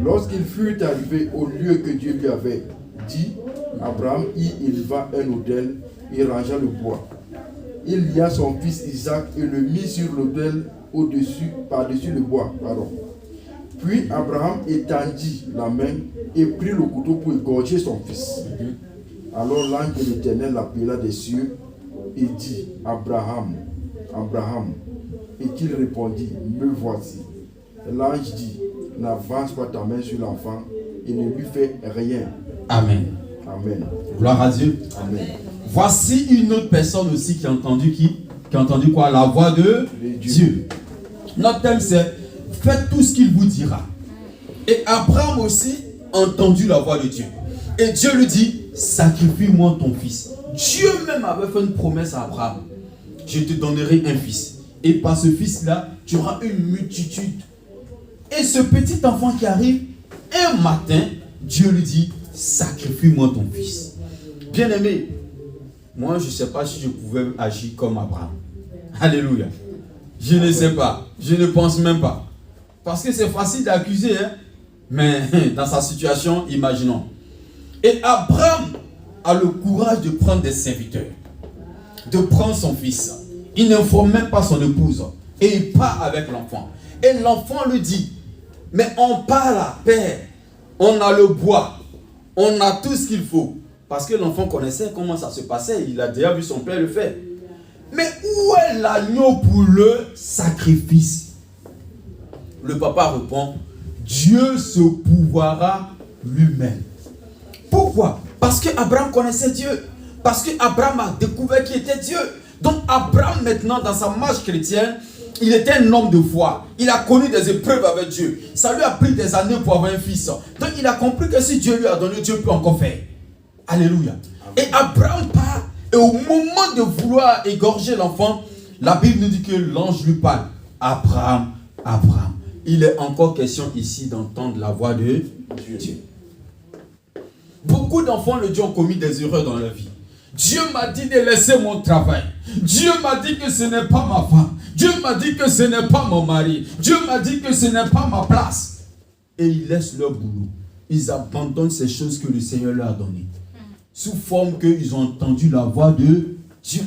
Lorsqu'ils furent arrivés au lieu que Dieu lui avait dit, Abraham y éleva un autel et rangea le bois. Il lia son fils Isaac et le mit sur l'autel par-dessus le bois. Puis Abraham étendit la main et prit le couteau pour égorger son fils. Alors l'ange de l'Éternel l'appela des cieux et dit, Abraham, Abraham. Et qu'il répondit, me voici. L'ange dit, n'avance pas ta main sur l'enfant et ne lui fais rien. Amen. Amen. Gloire à Dieu. Amen. Voici une autre personne aussi qui a entendu quoi? La voix de Dieu. Notre thème c'est faites tout ce qu'il vous dira. Et Abraham aussi a entendu la voix de Dieu. Et Dieu lui dit, sacrifie-moi ton fils. Dieu même avait fait une promesse à Abraham. Je te donnerai un fils. Et par ce fils-là, tu auras une multitude. Et ce petit enfant qui arrive, un matin, Dieu lui dit, sacrifie-moi ton fils. Bien-aimé, moi je ne sais pas si je pouvais agir comme Abraham. Alléluia. Je ne sais pas. Je ne pense même pas. Parce que c'est facile d'accuser, hein? Mais dans sa situation, imaginons. Et Abraham a le courage de prendre des serviteurs, de prendre son fils. Il n'informe même pas son épouse. Et il part avec l'enfant. Et l'enfant lui dit, mais on part là, père. On a le bois. On a tout ce qu'il faut. Parce que l'enfant connaissait comment ça se passait. Il a déjà vu son père le faire. Mais où est l'agneau pour le sacrifice? Le papa répond, Dieu se pourvoira lui-même. Pourquoi? Parce que Abraham connaissait Dieu. Parce que Abraham a découvert qui était Dieu. Donc Abraham maintenant dans sa marche chrétienne, il était un homme de foi. Il a connu des épreuves avec Dieu. Ça lui a pris des années pour avoir un fils. Donc il a compris que si Dieu lui a donné, Dieu peut encore faire. Alléluia. Amen. Et Abraham part. Et au moment de vouloir égorger l'enfant, la Bible nous dit que l'ange lui parle. Abraham, Abraham. Il est encore question ici d'entendre la voix de Dieu. Beaucoup d'enfants de Dieu ont commis des erreurs dans leur vie. Dieu m'a dit de laisser mon travail. Dieu m'a dit que ce n'est pas ma femme. Dieu m'a dit que ce n'est pas mon mari. Dieu m'a dit que ce n'est pas ma place. Et ils laissent leur boulot. Ils abandonnent ces choses que le Seigneur leur a données. Sous forme qu'ils ont entendu la voix de Dieu.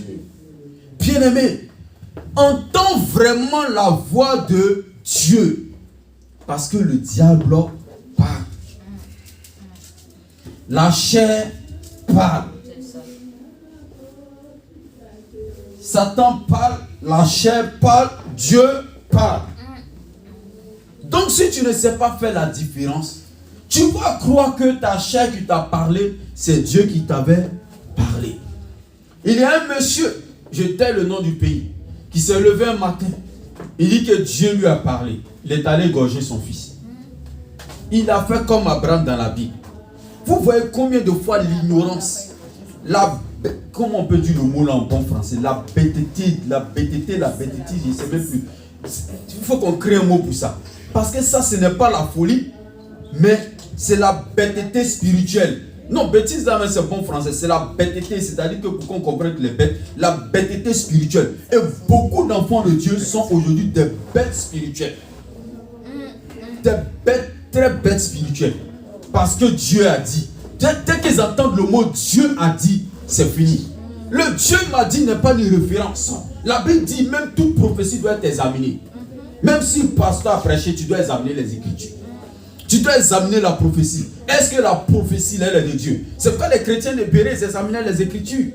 Bien-aimé, entends vraiment la voix de Dieu. Parce que le diable parle. La chair parle. Satan parle, la chair parle, Dieu parle. Donc si tu ne sais pas faire la différence, tu vas croire que ta chair qui t'a parlé, c'est Dieu qui t'avait parlé. Il y a un monsieur, je tais le nom du pays, qui s'est levé un matin. Il dit que Dieu lui a parlé. Il est allé égorger son fils. Il a fait comme Abraham dans la Bible. Vous voyez combien de fois l'ignorance, comment on peut dire le mot là en bon français, la bêtité, je ne sais même plus. Il faut qu'on crée un mot pour ça. Parce que ça, ce n'est pas la folie, mais c'est la bêtité spirituelle. Non, bêtise là, mais c'est bon français, c'est la bêtité, c'est-à-dire que pour qu'on comprenne les bêtes, la bêtité spirituelle. Et beaucoup d'enfants de Dieu sont aujourd'hui des bêtes spirituelles. Des bêtes, très bêtes spirituelles. Parce que Dieu a dit. Dès qu'ils entendent le mot Dieu a dit, c'est fini. Le Dieu m'a dit n'est pas une référence. La Bible dit même toute prophétie doit être examinée. Même si le pasteur a prêché, tu dois examiner les Écritures. Tu dois examiner la prophétie. Est-ce que la prophétie elle est de Dieu? C'est pourquoi les chrétiens de Béret examinaient les Écritures.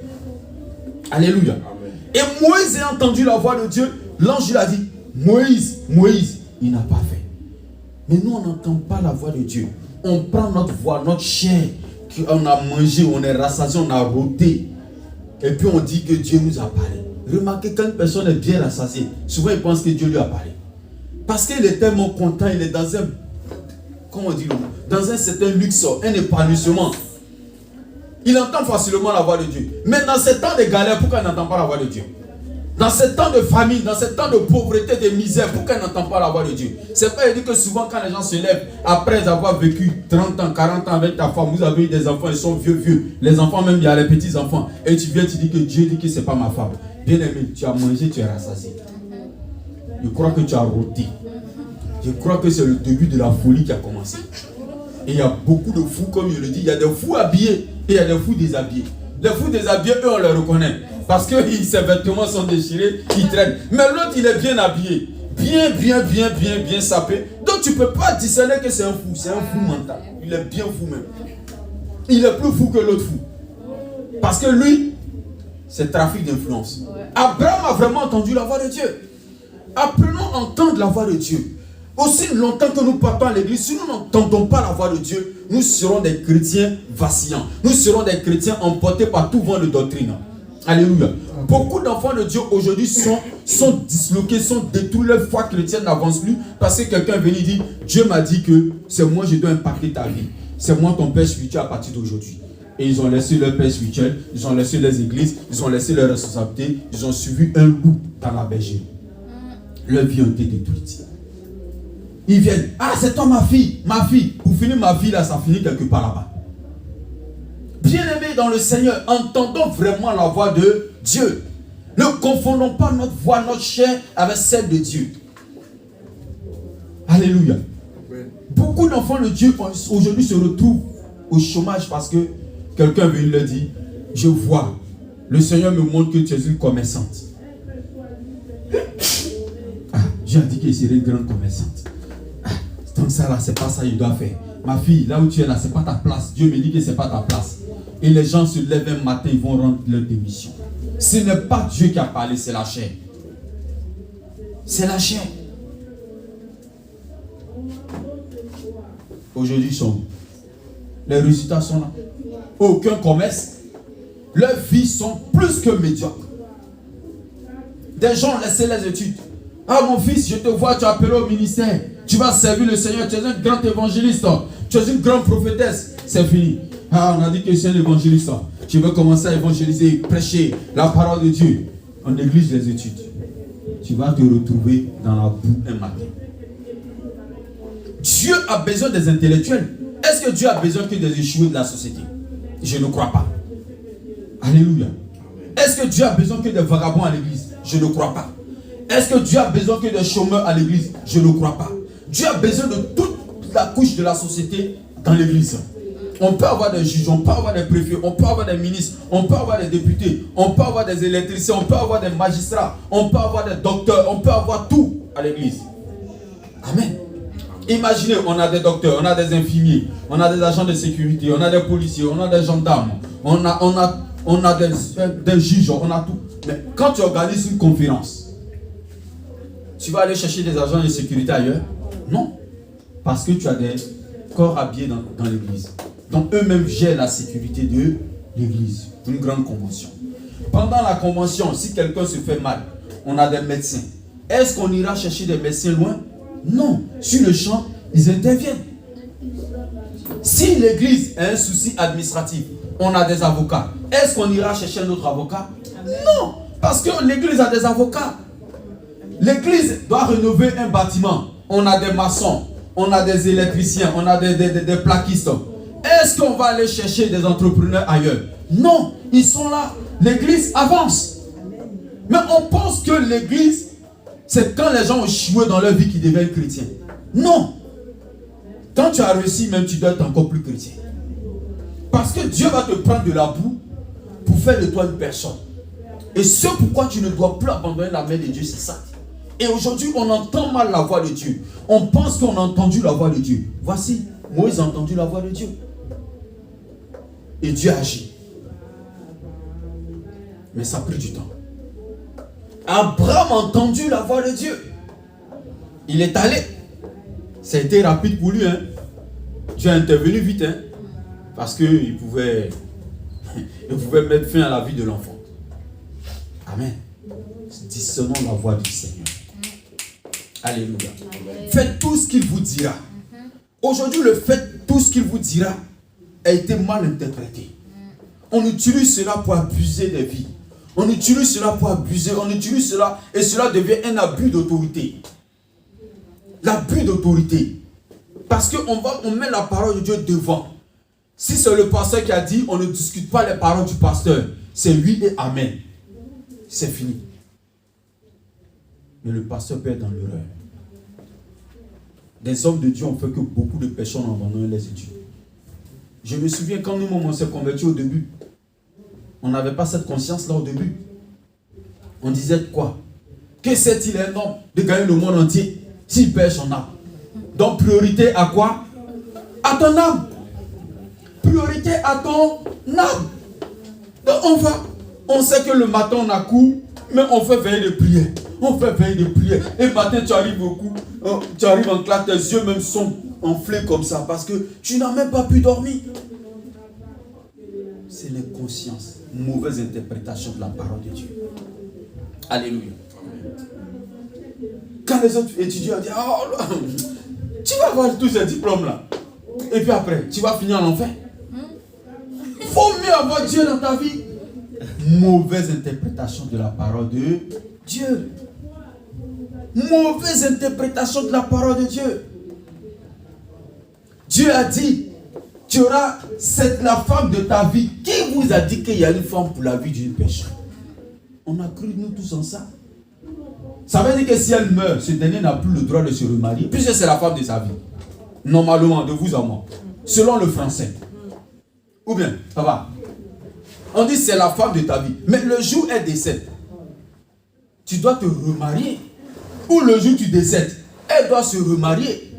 Alléluia. Amen. Et Moïse a entendu la voix de Dieu. L'ange lui a dit, Moïse, il n'a pas fait. Mais nous, on n'entend pas la voix de Dieu. On prend notre voix, notre chair, qu'on a mangé, on est rassasié, on a rôté. Et puis on dit que Dieu nous a parlé. Remarquez, quand une personne est bien rassasiée, souvent il pense que Dieu lui a parlé. Parce qu'il est tellement content, il est dans un, comment on dit, dans un certain luxe, un épanouissement. Il entend facilement la voix de Dieu. Mais dans ces temps de galère, pourquoi il n'entend pas la voix de Dieu? Dans ces temps de famine, dans ces temps de pauvreté, de misère, pourquoi il n'entend pas la voix de Dieu? C'est pas dit que souvent quand les gens se lèvent, après avoir vécu 30 ans, 40 ans avec ta femme, vous avez eu des enfants, ils sont vieux. Les enfants même, il y a les petits-enfants. Et tu viens, tu dis que Dieu dit que c'est pas ma femme. Bien aimé, tu as mangé, tu es rassasié. Je crois que tu as rôti. Je crois que c'est le début de la folie qui a commencé. Et il y a beaucoup de fous, comme je le dis, il y a des fous habillés et il y a des fous déshabillés. Les fous déshabillés, eux, on les reconnaît. Parce que ses vêtements sont déchirés, ils traînent. Mais l'autre, il est bien habillé. Bien sapé. Donc tu ne peux pas discerner que c'est un fou. C'est un fou mental. Il est bien fou même. Il est plus fou que l'autre fou. Parce que lui, c'est trafic d'influence. Abraham a vraiment entendu la voix de Dieu. Apprenons à entendre la voix de Dieu. Aussi longtemps que nous partons à l'église, si nous n'entendons pas la voix de Dieu, nous serons des chrétiens vacillants. Nous serons des chrétiens emportés par tout vent de doctrine. Alléluia. Beaucoup d'enfants de Dieu aujourd'hui sont disloqués, sont détruits. Leur foi chrétienne n'avance plus parce que quelqu'un est venu dire, Dieu m'a dit que c'est moi je dois impacter ta vie. C'est moi ton père spirituel à partir d'aujourd'hui. Et ils ont laissé leur père spirituel, ils ont laissé les églises, ils ont laissé leurs responsabilités, ils ont suivi un loup dans la bergerie. Leur vie a été détruite. Ils viennent, ah c'est toi ma fille. Pour finir ma vie là, ça finit quelque part là-bas. Bien-aimés dans le Seigneur, entendons vraiment la voix de Dieu. Ne confondons pas notre voix, notre chair avec celle de Dieu. Alléluia. Beaucoup d'enfants de Dieu aujourd'hui se retrouvent au chômage parce que quelqu'un vient leur dire, je vois, le Seigneur me montre que tu es une commerçante. Ah, Dieu a dit qu'elle serait une grande commerçante. Donc ça là, c'est pas ça qu'il doit faire. Ma fille, là où tu es là, c'est pas ta place. Dieu me dit que c'est pas ta place. Et les gens se lèvent un matin, ils vont rendre leur démission. Ce n'est pas Dieu qui a parlé, c'est la chair. C'est la chair. Aujourd'hui, ils sont où? Les résultats sont là. Aucun commerce. Leurs vies sont plus que médiocres. Des gens ont laissé les études. Ah mon fils, je te vois, tu es appelé au ministère. Tu vas servir le Seigneur, tu es un grand évangéliste. Tu es une grande prophétesse. C'est fini. Ah, on a dit que je suis un évangéliste. Je vais commencer à évangéliser, prêcher la parole de Dieu. On néglige les études. Tu vas te retrouver dans la boue un matin. Dieu a besoin des intellectuels. Est-ce que Dieu a besoin que des échoués de la société? Je ne crois pas. Alléluia. Est-ce que Dieu a besoin que des vagabonds à l'église? Je ne crois pas. Est-ce que Dieu a besoin que des chômeurs à l'église? Je ne crois pas. Dieu a besoin de toute la couche de la société dans l'église. On peut avoir des juges, on peut avoir des préfets, on peut avoir des ministres, on peut avoir des députés, on peut avoir des électriciens, on peut avoir des magistrats, on peut avoir des docteurs, on peut avoir tout à l'église. Amen. Imaginez, on a des docteurs, on a des infirmiers, on a des agents de sécurité, on a des policiers, on a des gendarmes, on a des juges, on a tout. Mais quand tu organises une conférence, tu vas aller chercher des agents de sécurité ailleurs? Non. Parce que tu as des corps habillés dans l'église. Donc eux-mêmes gèrent la sécurité de l'église. Une grande convention. Pendant la convention, si quelqu'un se fait mal, on a des médecins. Est-ce qu'on ira chercher des médecins loin? Non. Sur le champ, ils interviennent. Si l'église a un souci administratif, on a des avocats. Est-ce qu'on ira chercher un autre avocat? Non. Parce que l'église a des avocats. L'église doit rénover un bâtiment. On a des maçons, on a des électriciens, on a des plaquistes. Est-ce qu'on va aller chercher des entrepreneurs ailleurs? Non, ils sont là. L'église avance. Mais on pense que l'église, c'est quand les gens ont échoué dans leur vie qu'ils deviennent chrétiens. Non. Quand tu as réussi, même tu dois être encore plus chrétien. Parce que Dieu va te prendre de la boue pour faire de toi une personne. Et ce pourquoi tu ne dois plus abandonner la main de Dieu, c'est ça. Et aujourd'hui, on entend mal la voix de Dieu. On pense qu'on a entendu la voix de Dieu. Voici, Moïse a entendu la voix de Dieu. Et Dieu agit. Mais ça a pris du temps. Abraham a entendu la voix de Dieu. Il est allé. Ça a été rapide pour lui. Hein. Dieu est intervenu vite. Hein, parce qu'il pouvait mettre fin à la vie de l'enfant. Amen. Discernons la voix du Seigneur. Alléluia. Faites tout ce qu'il vous dira. Aujourd'hui, le fait tout ce qu'il vous dira a été mal interprété. On utilise cela pour abuser des vies. On utilise cela pour abuser. On utilise cela et cela devient un abus d'autorité. L'abus d'autorité. Parce qu'on met la parole de Dieu devant. Si c'est le pasteur qui a dit, on ne discute pas les paroles du pasteur. C'est oui et amen. C'est fini. Mais le pasteur peut être dans l'erreur. Des hommes de Dieu ont fait que beaucoup de personnes ont abandonné les études. Je me souviens quand nous-mêmes on s'est convertis au début. On n'avait pas cette conscience-là au début. On disait quoi? Que sait-il un homme de gagner le monde entier s'il perd son âme? Donc priorité à quoi? À ton âme. Priorité à ton âme. Donc on sait que le matin on a cours, mais on fait veiller de prière. On fait veiller de prière. Et le matin tu arrives tu arrives en classe, tes yeux même sont enflés comme ça parce que tu n'as même pas pu dormir. C'est l'inconscience, mauvaise interprétation de la parole de Dieu. Alléluia. Quand les autres étudiants disent, oh, tu vas avoir tous ces diplômes là. Et puis après, tu vas finir en enfer. Il faut mieux avoir Dieu dans ta vie. Mauvaise interprétation de la parole de Dieu. Mauvaise interprétation de la parole de Dieu. Dieu a dit, tu auras la femme de ta vie. Qui vous a dit qu'il y a une femme pour la vie d'une personne? On a cru nous tous en ça. Ça veut dire que si elle meurt, ce dernier n'a plus le droit de se remarier, puisque c'est la femme de sa vie. Normalement, de vous à moi. Selon le français. Ou bien, ça va. On dit c'est la femme de ta vie. Mais le jour où elle décède, tu dois te remarier. Ou le jour où tu décèdes, elle doit se remarier.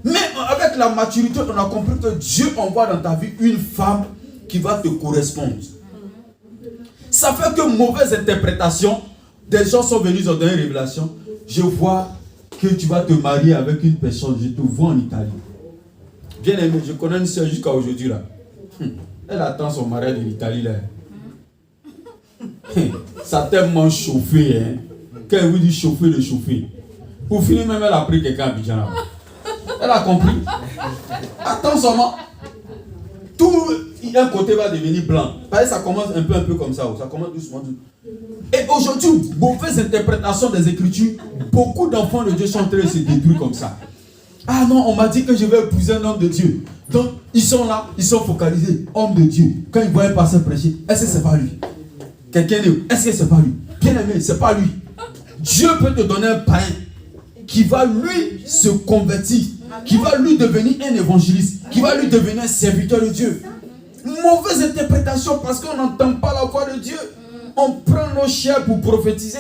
Mais avec la maturité, on a compris que Dieu envoie dans ta vie une femme qui va te correspondre. Ça fait que mauvaise interprétation, des gens sont venus dans une révélation. Je vois que tu vas te marier avec une personne, je te vois en Italie. Bien aimé, je connais une soeur jusqu'à aujourd'hui là. Elle attend son mariage de l'Italie là. Ça a tellement chauffé, hein. Quand elle vous dit chauffer, le chauffer. Pour finir, même elle a pris quelqu'un à Abidjan. Elle a compris. Attends seulement. Tout un côté va devenir blanc. Parce que ça commence un peu comme ça. Ça commence doucement. Et aujourd'hui, mauvaise interprétation des Écritures. Beaucoup d'enfants de Dieu sont en train de se détruire comme ça. Ah non, on m'a dit que je vais épouser un homme de Dieu. Donc, ils sont là, ils sont focalisés. Homme de Dieu. Quand ils voient un pasteur prêcher, est-ce que c'est pas lui? Quelqu'un dit, est-ce que c'est pas lui? Bien aimé, c'est pas lui. Dieu peut te donner un païen qui va lui se convertir, qui va lui devenir un évangéliste, qui va lui devenir un serviteur de Dieu. Mauvaise interprétation parce qu'on n'entend pas la voix de Dieu. On prend nos chairs pour prophétiser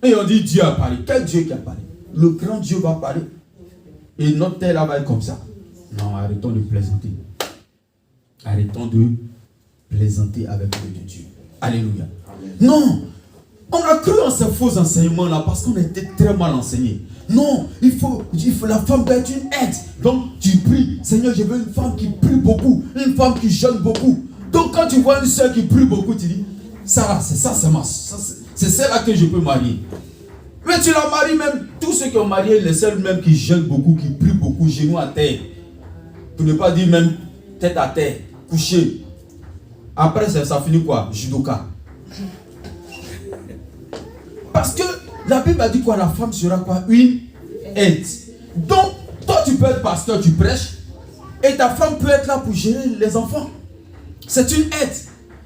et on dit Dieu a parlé. Quel Dieu qui a parlé? Le grand Dieu va parler. Et notre terre là va être comme ça. Non, arrêtons de plaisanter. Arrêtons de plaisanter avec le Dieu. Alléluia. Non, on a cru en ces faux enseignements là parce qu'on a été très mal enseignés. Non, il faut la femme doit être une aide. Donc tu pries, Seigneur, je veux une femme qui prie beaucoup, une femme qui jeûne beaucoup. Donc quand tu vois une soeur qui prie beaucoup, tu dis, Sarah, c'est ça, c'est celle-là que je peux marier. Mais tu la maries même, tous ceux qui ont marié, les seuls même qui jeûnent beaucoup, qui prient beaucoup, genoux à terre. Pour ne pas dire même tête à terre, couché. Après ça finit quoi? Judoka. Parce que la Bible a dit quoi? La femme sera quoi? Une aide. Donc, toi tu peux être pasteur, tu prêches, et ta femme peut être là pour gérer les enfants. C'est une aide.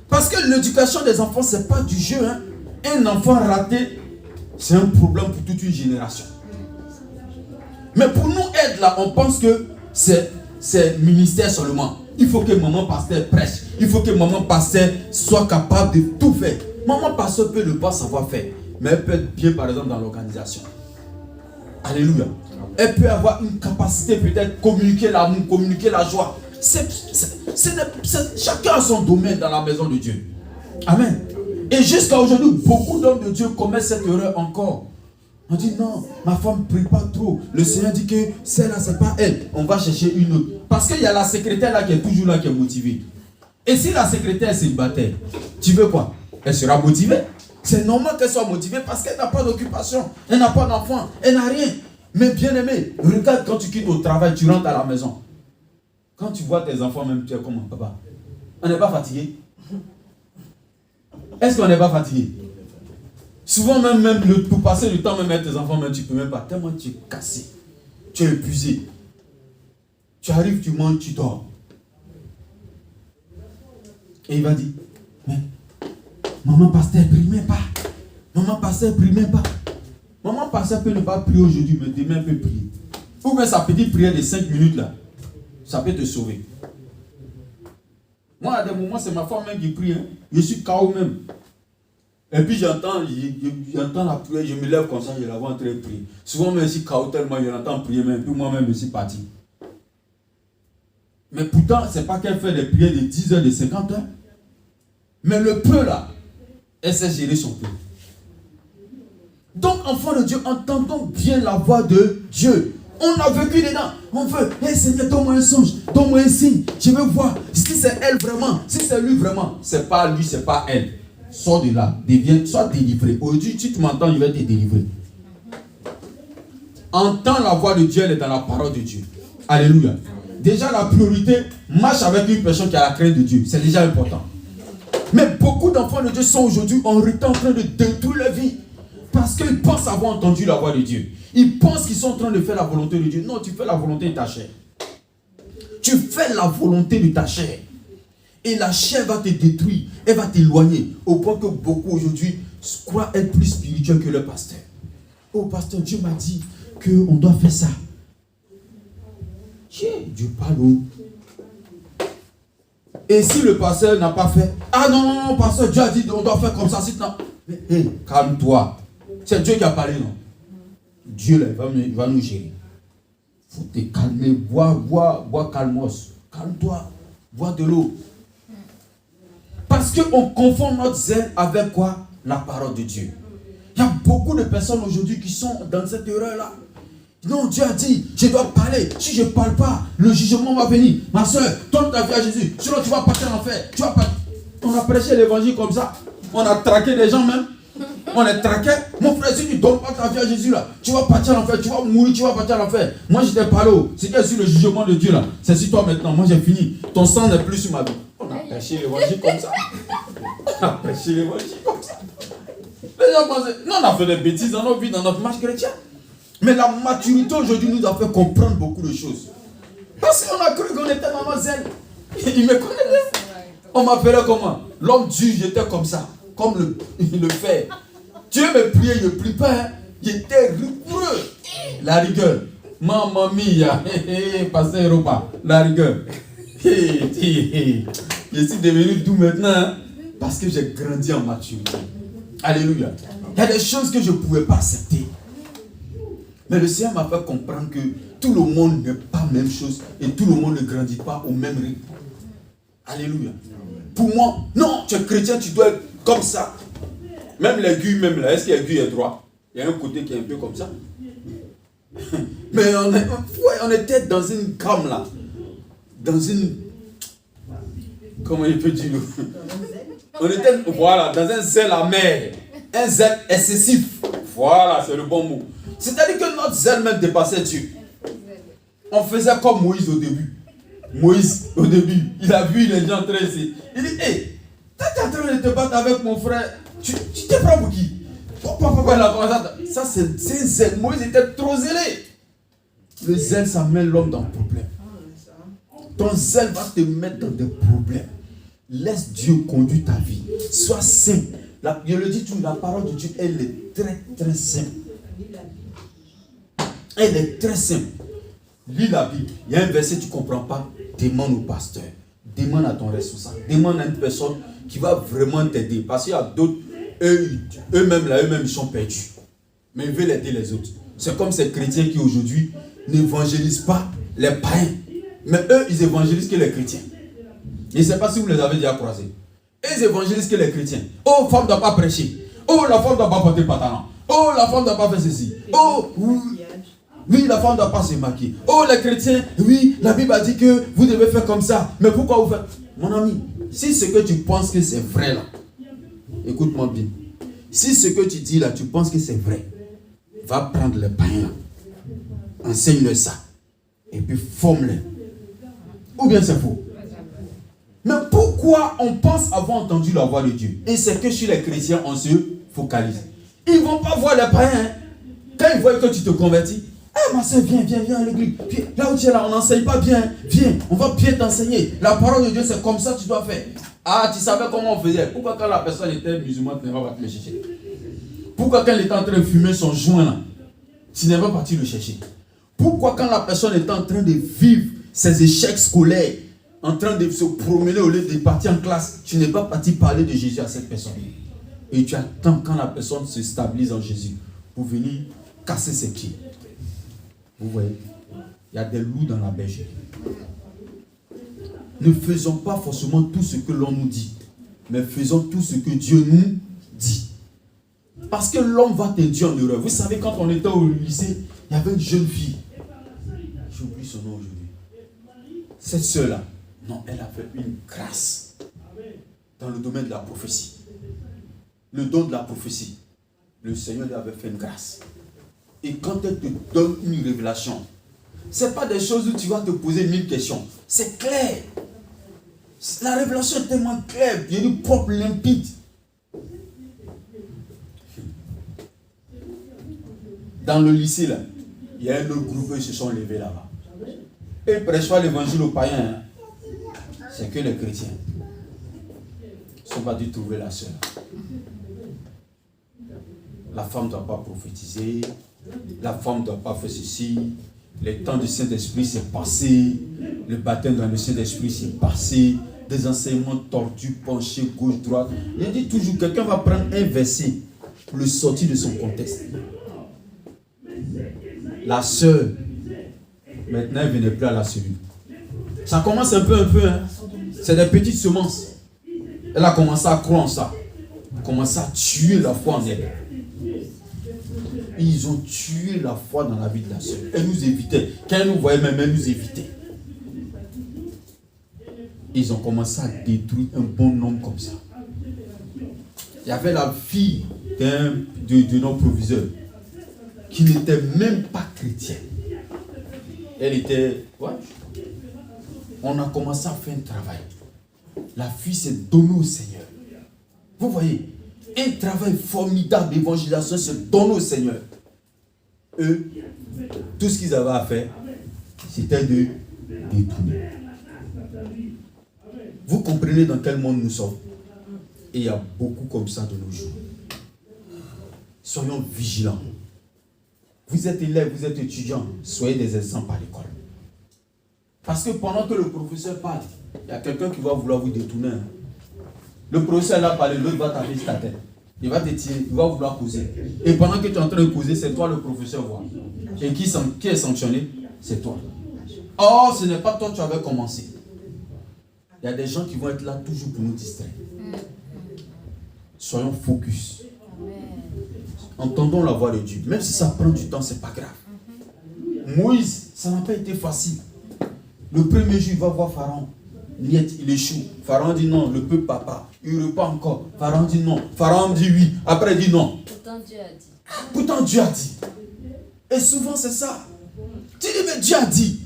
Parce que l'éducation des enfants, c'est pas du jeu. Hein. Un enfant raté, c'est un problème pour toute une génération. Mais pour nous aider là, on pense que c'est ministère seulement. Il faut que maman pasteur prêche. Il faut que maman pasteur soit capable de tout faire. Maman pasteur peut ne pas savoir faire. Mais elle peut être bien par exemple dans l'organisation. Alléluia. Elle peut avoir une capacité peut-être communiquer l'amour, communiquer la joie. Chacun a son domaine dans la maison de Dieu. Amen. Et jusqu'à aujourd'hui, beaucoup d'hommes de Dieu commettent cette erreur encore. On dit non, ma femme ne prie pas trop. Le Seigneur dit que celle-là, ce n'est pas elle. On va chercher une autre. Parce qu'il y a la secrétaire là qui est toujours là, qui est motivée. Et si la secrétaire est célibataire, tu veux quoi? Elle sera motivée. C'est normal qu'elle soit motivée parce qu'elle n'a pas d'occupation. Elle n'a pas d'enfant. Elle n'a rien. Mais bien aimé, regarde quand tu quittes au travail, tu rentres à la maison. Quand tu vois tes enfants, même tu es comment, papa? On n'est pas fatigué? Est-ce qu'on n'est pas fatigué? Souvent même pour passer du temps même avec tes enfants, même tu ne peux même pas. Tellement tu es cassé. Tu es épuisé. Tu arrives, tu manges, tu dors. Et il va dire, mais maman pasteur, prie même pas. Maman pasteur, prie même pas. Maman pasteur peut ne pas prier aujourd'hui, mais demain peut prier. Ou bien sa petite prière de 5 minutes là, ça peut te sauver. Moi, à des moments, c'est ma femme même qui prie. Hein. Je suis KO même. Et puis j'entends la prière, je me lève comme ça, je la vois en train de prier. Souvent, même si KO tellement, je l'entends prier, mais puis moi-même, je suis parti. Mais pourtant, ce n'est pas qu'elle fait des prières de 10 heures, de 50 heures. Mais le peu là, elle sait gérer son peu. Donc, enfant de Dieu, entendons bien la voix de Dieu. On a vécu dedans. On veut, hey Seigneur, donne-moi un songe, donne-moi un signe. Je veux voir si c'est elle vraiment, si c'est lui vraiment. C'est pas lui, c'est pas elle. Sors de là, sois délivré. Aujourd'hui, si tu m'entends, je vais te délivrer. Entends la voix de Dieu, elle est dans la parole de Dieu. Alléluia. Déjà, la priorité, marche avec une personne qui a la crainte de Dieu. C'est déjà important. Mais beaucoup d'enfants de Dieu sont aujourd'hui en train de détruire leur vie. Parce qu'ils pensent avoir entendu la voix de Dieu. Ils pensent qu'ils sont en train de faire la volonté de Dieu. Non, tu fais la volonté de ta chair. Tu fais la volonté de ta chair. Et la chair va te détruire. Elle va t'éloigner. Au point que beaucoup aujourd'hui croient être plus spirituels que le pasteur. Oh pasteur, Dieu m'a dit qu'on doit faire ça. Dieu parle. Et si le pasteur n'a pas fait, ah non, pasteur, Dieu a dit on doit faire comme ça. Mais hey, calme-toi. C'est Dieu qui a parlé, non? Dieu là, il va nous gérer. Il faut te calmer, bois calmos. Calme-toi, bois de l'eau. Parce qu'on confond notre zèle avec quoi? La parole de Dieu. Il y a beaucoup de personnes aujourd'hui qui sont dans cette erreur-là. Non, Dieu a dit, je dois parler. Si je ne parle pas, le jugement va venir. Ma soeur, donne ta vie à Jésus. Sinon, tu vas partir en enfer. On a prêché l'évangile comme ça. On a traqué des gens même. On les traquait. Mon frère, si tu ne donnes pas ta vie à Jésus là, tu vas partir en enfer. Tu vas mourir, tu vas partir en enfer. Moi, je t'ai parlé. C'était sur le jugement de Dieu là. C'est sur toi maintenant. Moi, j'ai fini. Ton sang n'est plus sur ma vie. On a prêché l'évangile comme ça. On a prêché l'évangile comme ça. Les gens pensaient, non, on a fait des bêtises dans nos vies, dans notre marche chrétienne. Mais la maturité aujourd'hui nous a fait comprendre beaucoup de choses. Parce qu'on a cru qu'on était dans nos ailes. Il me connaissait. On m'appelait comment? L'homme dur, j'étais comme ça. Comme le fer. Dieu me priait, je ne prie pas. Hein. J'étais rigoureux. La rigueur. Mamma mia. Pasteur Europa. La rigueur. Je suis devenu doux maintenant. Hein, parce que j'ai grandi en maturité. Alléluia. Il y a des choses que je ne pouvais pas accepter. Mais le Seigneur m'a fait comprendre que tout le monde n'est pas la même chose et tout le monde ne grandit pas au même rythme. Alléluia. Pour moi, non, tu es chrétien, tu dois être comme ça. Même l'aiguille, même là, est-ce que l'aiguille est droite? Il y a un côté qui est un peu comme ça. Mais on était dans une gamme là. Dans une... Comment il peut dire? On était, voilà, dans un zèle amer. Un zèle excessif. Voilà, c'est le bon mot. C'est-à-dire que notre zèle même dépassait Dieu. On faisait comme Moïse au début. Moïse, au début, il a vu les gens très ici. Il dit, hé, tu es en train de te battre avec mon frère. Tu te prends pour qui? Ça, c'est un zèle. Moïse était trop zélé. Le zèle, ça met l'homme dans le problème. Ton zèle va te mettre dans des problèmes. Laisse Dieu conduire ta vie. Sois saint. Je le dis tout, la parole de Dieu, elle est très, très simple. Elle est très simple. Lis la Bible. Il y a un verset que tu ne comprends pas. Demande au pasteur. Demande à ton responsable. Demande à une personne qui va vraiment t'aider. Parce qu'il y a d'autres, eux-mêmes, ils sont perdus. Mais ils veulent aider les autres. C'est comme ces chrétiens qui aujourd'hui n'évangélisent pas les païens. Mais eux, ils évangélisent que les chrétiens. Je ne sais pas si vous les avez déjà croisés. Ils évangélisent que les chrétiens. Oh, femme ne doit pas prêcher. Oh, la femme ne doit pas porter pantalon. Oh, Oh, la femme ne doit pas faire ceci. Oh, oui, la femme ne doit pas se maquiller. Oh, les chrétiens, oui, la Bible a dit que vous devez faire comme ça. Mais pourquoi vous faites? Mon ami, si ce que tu penses que c'est vrai là, écoute-moi bien. Si ce que tu dis là, tu penses que c'est vrai, va prendre les païens là, enseigne-le ça, et puis forme-les. Ou bien c'est faux. Mais pourquoi on pense avoir entendu la voix de Dieu? Et c'est que chez les chrétiens, on se focalise. Ils ne vont pas voir les païens. Hein. Quand ils voient que tu te convertis, ma soeur, viens à l'église. Là où tu es là, on n'enseigne pas bien. Viens, on va bien t'enseigner. La parole de Dieu, c'est comme ça que tu dois faire. Ah, tu savais comment on faisait. Pourquoi quand la personne était musulmane, tu n'es pas parti le chercher? Pourquoi quand elle était en train de fumer son joint là, tu n'es pas parti le chercher? Pourquoi quand la personne était en train de vivre ses échecs scolaires, en train de se promener au lieu de partir en classe, tu n'es pas parti parler de Jésus à cette personne? Et tu attends quand la personne se stabilise en Jésus pour venir casser ses pieds. Vous voyez, il y a des loups dans la bergerie. Ne faisons pas forcément tout ce que l'on nous dit, mais faisons tout ce que Dieu nous dit. Parce que l'homme va t'induire en erreur. Vous savez, quand on était au lycée, il y avait une jeune fille. J'oublie son nom aujourd'hui. Cette sœur-là, non, elle a fait une grâce dans le domaine de la prophétie. Le don de la prophétie. Le Seigneur lui avait fait une grâce. Et quand elle te donne une révélation, ce n'est pas des choses où tu vas te poser 1000 questions. C'est clair. La révélation est tellement claire, il y a du propre, limpide. Dans le lycée, là, il y a un autre groupe, ils se sont levés là-bas. Et ils ne prêchent pas l'évangile aux païens. Hein. C'est que les chrétiens. Ils sont pas dû trouver la sœur. La femme ne doit pas prophétiser. La femme ne doit pas faire ceci. Le temps du Saint-Esprit s'est passé. Le baptême dans le Saint-Esprit s'est passé. Des enseignements tordus, penchés, gauche, droite. Il dit toujours, quelqu'un va prendre un verset pour le sortir de son contexte. La sœur, maintenant, elle ne venait plus à la cellule. Ça commence un peu. Hein. C'est des petites semences. Elle a commencé à croire en ça. Elle a commencé à tuer la foi en elle. Ils ont tué la foi dans la vie de la sœur. Elle nous évitait. Quand elle nous voyait, même elle nous évitait. Ils ont commencé à détruire un bon homme comme ça. Il y avait la fille de notre proviseur qui n'était même pas chrétienne. Elle était... Ouais. On a commencé à faire un travail. La fille s'est donnée au Seigneur. Vous voyez, un travail formidable d'évangélisation se donne au Seigneur. Eux, tout ce qu'ils avaient à faire, c'était de détourner. Vous comprenez dans quel monde nous sommes? Et il y a beaucoup comme ça de nos jours. Soyons vigilants. Vous êtes élève, vous êtes étudiant, soyez des exemples à l'école. Parce que pendant que le professeur parle, il y a quelqu'un qui va vouloir vous détourner. Hein. Le professeur l'a parlé, l'autre va taper sur ta tête. Il va te tirer, il va vouloir causer. Et pendant que tu es en train de causer, c'est toi le professeur voit. Et qui est sanctionné? C'est toi. Or, ce n'est pas toi qui avais commencé. Il y a des gens qui vont être là toujours pour nous distraire. Soyons focus. Entendons la voix de Dieu. Même si ça prend du temps, ce n'est pas grave. Moïse, ça n'a pas été facile. Le premier jour, il va voir Pharaon. Niet, il échoue. Pharaon dit non, le peuple papa. Il repart encore. Pharaon dit non. Pharaon dit oui. Après, il dit non. Pourtant, Dieu a dit. Pourtant, Dieu a dit. Et souvent, c'est ça. Tu dis, mais Dieu a dit.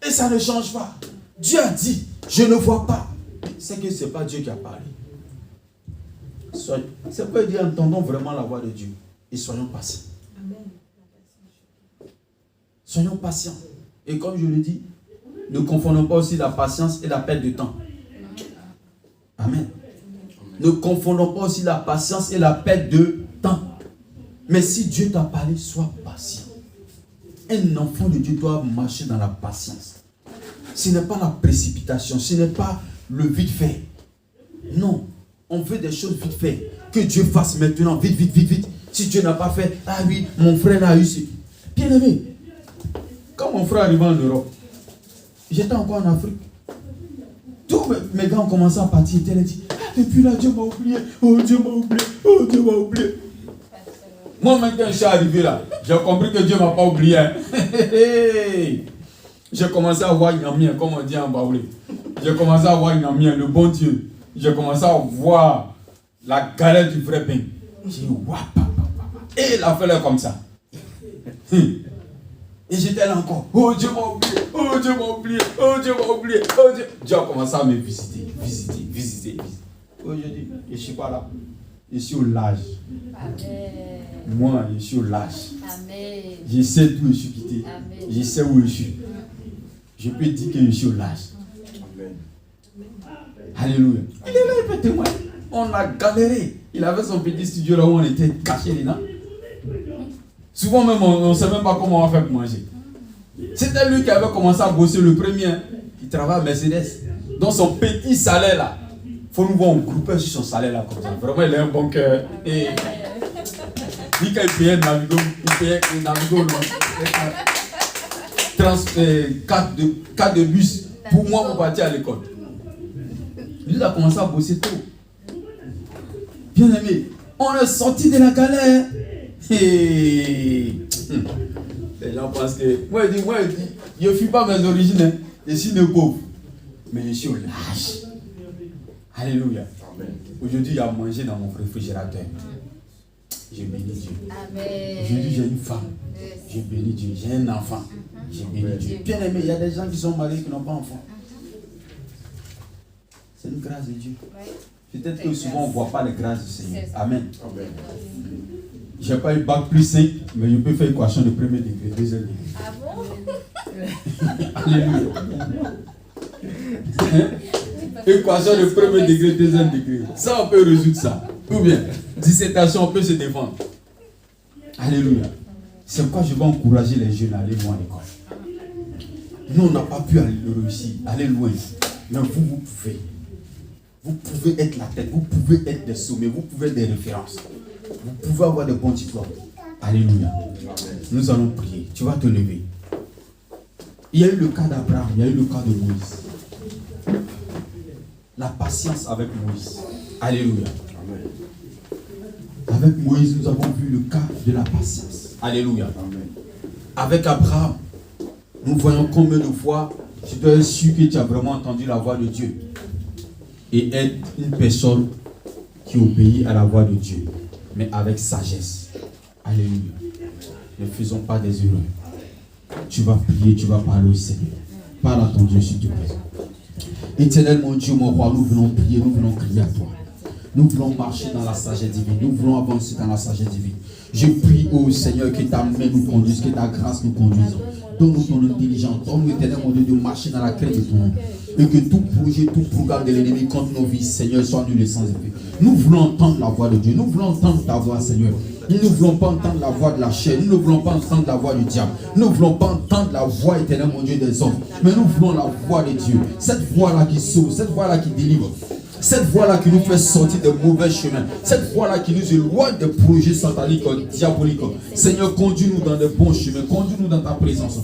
Et ça ne change pas. Dieu a dit. Je ne vois pas. C'est que ce n'est pas Dieu qui a parlé. C'est pas dire, entendons vraiment la voix de Dieu. Et soyons patients. Amen. Soyons patients. Et comme je le dis, ne confondons pas aussi la patience et la perte de temps. Amen. Ne confondons pas aussi la patience et la perte de temps. Mais si Dieu t'a parlé, sois patient. Un enfant de Dieu doit marcher dans la patience. Ce n'est pas la précipitation, ce n'est pas le vite fait. Non, on veut des choses vite fait. Que Dieu fasse maintenant, vite. Si Dieu n'a pas fait, ah oui, mon frère a eu ce. Bien aimé, quand mon frère arrivait en Europe, j'étais encore en Afrique. Tous mes gars ont commencé à partir. Et elle a dit, depuis là, Dieu m'a oublié. Oh, Dieu m'a oublié. Oh, Dieu m'a oublié. Moi, maintenant, je suis arrivé là. J'ai compris que Dieu ne m'a pas oublié. Hein. J'ai commencé à voir Nyamien, comme on dit en baoulé. J'ai commencé à voir Nyamien, le bon Dieu. J'ai commencé à voir la galère du vrai pain. J'ai dit, waouh, et il a fait l'air comme ça. Et j'étais là encore. Oh Dieu m'a oublié, oh Dieu m'a oublié, oh Dieu m'a oublié, oh Dieu. Dieu a commencé à me visiter. Aujourd'hui, je ne suis pas là. Je suis au large. Amen. Moi, je suis au large. Amen. Je sais d'où je suis quitté. Amen. Je sais où je suis. Je peux dire que je suis au large. Amen. Alléluia. Il est là, il peut témoigner. On a galéré. Il avait son petit studio là où on était cachés dedans. Souvent même, on ne sait même pas comment on va faire pour manger. C'était lui qui avait commencé à bosser le premier. Il travaille à Mercedes. Dans son petit salaire là. Il faut nous voir, on groupait sur son salaire là comme ça. Vraiment, il a un bon cœur. Et lui, quand il payait Navigo, il payait Navigo, carte de bus pour moi pour partir à l'école. Lui, il a commencé à bosser tôt. Bien aimé, on est sorti de la galère. Et les gens pensent que moi je dis, je ne fuis pas mes origines, hein. Je suis né pauvre, mais je suis au large. Alléluia. Aujourd'hui, il y a mangé dans mon réfrigérateur. Je bénis Dieu. Aujourd'hui, j'ai une femme. Je bénis Dieu. J'ai un enfant. Je bénis Dieu. Bien aimé, il y a des gens qui sont mariés qui n'ont pas d'enfant. C'est une grâce de Dieu. Peut-être que souvent on ne voit pas les grâces du Seigneur. Amen. Je n'ai pas eu bac plus 5, mais je peux faire équation de premier degré, deuxième degré. Ah bon? Alléluia. Équation de premier degré, deuxième degré. Ça, on peut résoudre ça. Ou bien, dissertation, on peut se défendre. Alléluia. C'est pourquoi je vais encourager les jeunes à aller loin à l'école. Nous, on n'a pas pu aller réussir, aller loin. Mais vous pouvez. Vous pouvez être la tête, vous pouvez être des sommets, vous pouvez être des références. Vous pouvez avoir des bons diplômes. Alléluia. Nous allons prier. Tu vas te lever. Il y a eu le cas d'Abraham, il y a eu le cas de Moïse. La patience avec Moïse. Alléluia. Avec Moïse, nous avons vu le cas de la patience. Alléluia. Avec Abraham, nous voyons combien de fois tu dois être sûr que tu as vraiment entendu la voix de Dieu. Et être une personne qui obéit à la voix de Dieu, mais avec sagesse. Alléluia. Ne faisons pas des erreurs. Tu vas prier, tu vas parler au Seigneur. Parle à ton Dieu, s'il te plaît. Éternel, mon Dieu, mon roi, nous voulons prier, nous voulons crier à toi. Nous voulons marcher dans la sagesse divine. Nous voulons avancer dans la sagesse divine. Je prie, ô Seigneur, que ta main nous conduise, que ta grâce nous conduise. Donne-nous ton intelligence. Donne-nous, éternel, mon Dieu, de marcher dans la crainte de ton nom. Et que tout projet, tout programme de l'ennemi contre nos vies, Seigneur, soit nul et sans effet. Nous voulons entendre la voix de Dieu. Nous voulons entendre ta voix, Seigneur. Nous ne voulons pas entendre la voix de la chair. Nous ne voulons pas entendre la voix du diable. Nous ne voulons pas entendre la voix éternelle, mon Dieu, des hommes. Mais nous voulons la voix de Dieu. Cette voix-là qui sauve, cette voix-là qui délivre. Cette voix-là qui nous fait sortir de mauvais chemins. Cette voix-là qui nous éloigne des projets sataniques, diaboliques. Seigneur, conduis-nous dans de bons chemins. Conduis-nous dans ta présence.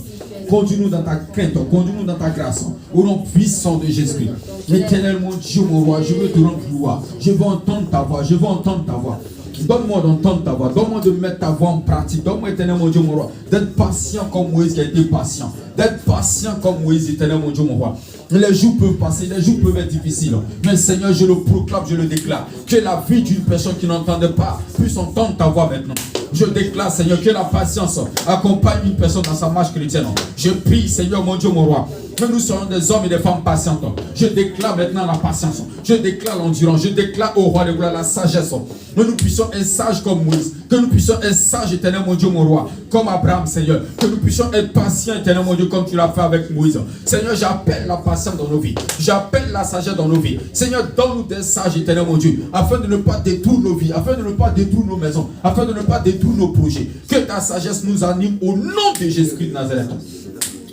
Conduis-nous dans ta crainte. Conduis-nous dans ta grâce. Au nom puissant de Jésus-Christ. Éternel, mon Dieu, mon roi, je veux te rendre gloire. Je veux entendre ta voix. Je veux entendre ta voix. Donne-moi d'entendre ta voix. Donne-moi de mettre ta voix en pratique. Donne-moi, éternel, mon Dieu, mon roi, d'être patient comme Moïse qui a été patient. D'être patient comme Moïse, éternel, mon Dieu, mon roi. Les jours peuvent passer, les jours peuvent être difficiles. Mais Seigneur, je le proclame, je le déclare. Que la vie d'une personne qui n'entendait pas puisse entendre ta voix maintenant. Je déclare, Seigneur, que la patience accompagne une personne dans sa marche chrétienne. Je prie, Seigneur, mon Dieu, mon roi, que nous soyons des hommes et des femmes patientes. Je déclare maintenant la patience. Je déclare l'endurance. Je déclare au roi de gloire la sagesse. Que nous puissions être sages comme Moïse. Que nous puissions être sages, éternel, mon Dieu, mon roi, comme Abraham, Seigneur. Que nous puissions être patients, éternel, mon Dieu, comme tu l'as fait avec Moïse. Seigneur, j'appelle la patience dans nos vies. J'appelle la sagesse dans nos vies. Seigneur, donne-nous des sages, éternel, mon Dieu, afin de ne pas détruire nos vies, afin de ne pas détruire nos maisons, afin de ne pas détruire nos projets. Que ta sagesse nous anime au nom de Jésus-Christ de Nazareth.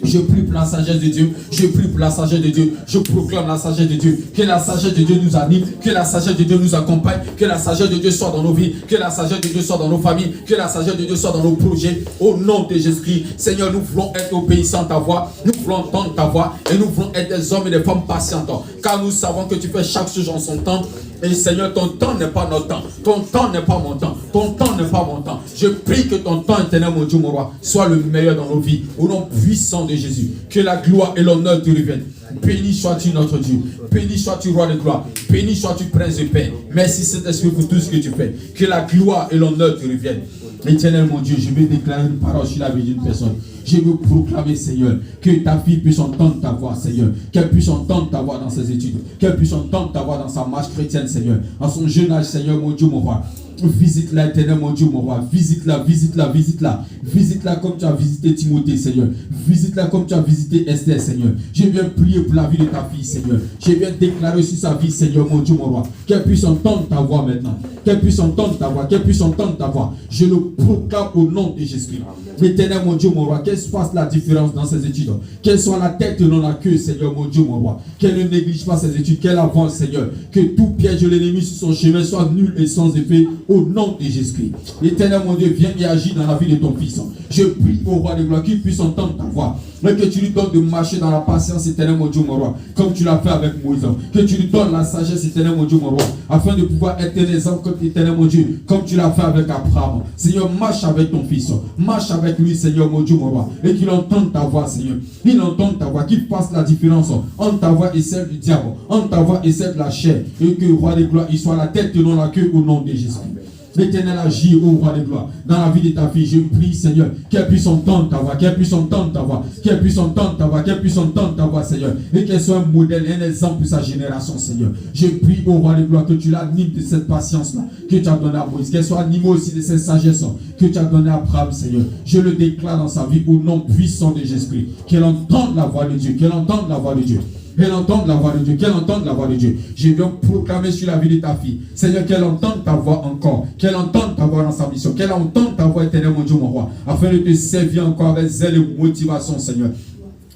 Je prie pour la sagesse de Dieu. Je prie pour la sagesse de Dieu. Je proclame la sagesse de Dieu. Que la sagesse de Dieu nous anime. Que la sagesse de Dieu nous accompagne. Que la sagesse de Dieu soit dans nos vies. Que la sagesse de Dieu soit dans nos familles. Que la sagesse de Dieu soit dans nos projets. Au nom de Jésus-Christ. Seigneur, nous voulons être obéissants à ta voix. Nous voulons entendre ta voix. Et nous voulons être des hommes et des femmes patientes. Car nous savons que tu fais chaque chose en son temps. Et Seigneur, ton temps n'est pas notre temps. Ton temps n'est pas mon temps. Ton temps n'est pas mon temps. Je prie que ton temps éternel, mon Dieu, mon roi, soit le meilleur dans nos vies. Au nom puissant de Jésus. Que la gloire et l'honneur te reviennent. Béni sois-tu notre Dieu. Béni sois-tu roi de gloire. Béni sois-tu prince de paix. Merci Saint-Esprit pour tout ce que tu fais. Que la gloire et l'honneur te reviennent. Éternel mon Dieu, je vais déclarer une parole sur la vie d'une personne. Je veux proclamer, Seigneur, que ta fille puisse entendre ta voix, Seigneur. Qu'elle puisse entendre ta voix dans ses études. Qu'elle puisse entendre ta voix dans sa marche chrétienne, Seigneur. En son jeune âge, Seigneur, mon Dieu, mon roi. Visite-la, éternel, mon Dieu, mon roi. Visite-la, visite-la, visite-la. Visite-la comme tu as visité Timothée, Seigneur. Visite-la comme tu as visité Esther, Seigneur. Je viens prier pour la vie de ta fille, Seigneur. Je viens déclarer sur sa vie, Seigneur, mon Dieu, mon roi. Qu'elle puisse entendre ta voix maintenant. Qu'elle puisse entendre ta voix. Qu'elle puisse entendre ta voix. Je le proclame au nom de Jésus-Christ. Éternel, mon Dieu, mon roi. Qu'elle fasse la différence dans ses études. Qu'elle soit la tête et non la queue, Seigneur, mon Dieu, mon roi. Qu'elle ne néglige pas ses études. Qu'elle avance, Seigneur. Que tout piège de l'ennemi sur son chemin soit nul et sans effet. Au nom de Jésus-Christ. Éternel mon Dieu, viens et agis dans la vie de ton fils. Je prie au roi de gloire qu'il puisse entendre ta voix. Mais que tu lui donnes de marcher dans la patience, éternel mon Dieu, mon roi. Comme tu l'as fait avec Moïse. Que tu lui donnes la sagesse, éternel mon Dieu, mon roi. Afin de pouvoir être un exemple, éternel mon Dieu. Comme tu l'as fait avec Abraham. Seigneur, marche avec ton fils. Marche avec lui, Seigneur mon Dieu, mon roi. Et qu'il entende ta voix, Seigneur. Qu'il entende ta voix. Qu'il fasse la différence entre ta voix et celle du diable. Entre ta voix et celle de la chair. Et que le roi de gloire, il soit la tête et non la queue au nom de Jésus. L'Éternel agit au roi de gloire dans la vie de ta fille. Je prie, Seigneur, qu'elle puisse entendre ta voix, qu'elle puisse entendre ta voix, qu'elle puisse entendre ta voix, qu'elle puisse entendre ta voix, Seigneur, et qu'elle soit un modèle, un exemple pour sa génération, Seigneur. Je prie au roi de gloire que tu l'animes de cette patience-là que tu as donnée à Moïse, qu'elle soit animée aussi de cette sagesse que tu as donnée à Abraham, Seigneur. Je le déclare dans sa vie au nom puissant de Jésus-Christ. Qu'elle entende la voix de Dieu, qu'elle entende la voix de Dieu. Qu'elle entende la voix de Dieu, qu'elle entende la voix de Dieu. Je viens proclamer sur la vie de ta fille, Seigneur, qu'elle entende ta voix encore, qu'elle entende ta voix dans sa mission, qu'elle entende ta voix éternelle, mon Dieu, mon roi, afin de te servir encore avec zèle et motivation, Seigneur.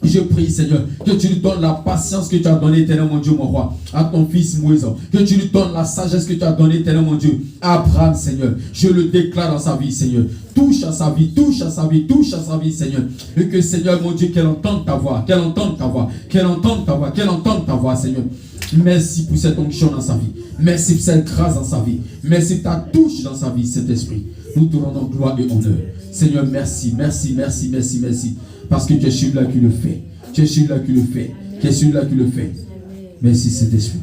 Je prie, Seigneur, que tu lui donnes la patience que tu as donnée, éternel mon Dieu, mon roi, à ton fils Moïse. Que tu lui donnes la sagesse que tu as donnée, éternel mon Dieu, à Abraham, Seigneur. Je le déclare dans sa vie, Seigneur. Touche à sa vie, touche à sa vie, touche à sa vie, Seigneur. Et que, Seigneur, mon Dieu, qu'elle entende ta voix, qu'elle entende ta voix, qu'elle entende ta voix, qu'elle entende ta voix, Seigneur. Merci pour cette onction dans sa vie. Merci pour cette grâce dans sa vie. Merci pour ta touche dans sa vie, cet esprit. Nous te rendons gloire et honneur. Seigneur, merci, merci, merci, merci, merci. Parce que tu es celui-là qui le fait. Tu es celui-là qui le fait. Tu es celui-là qui le fait. Merci, cet esprit.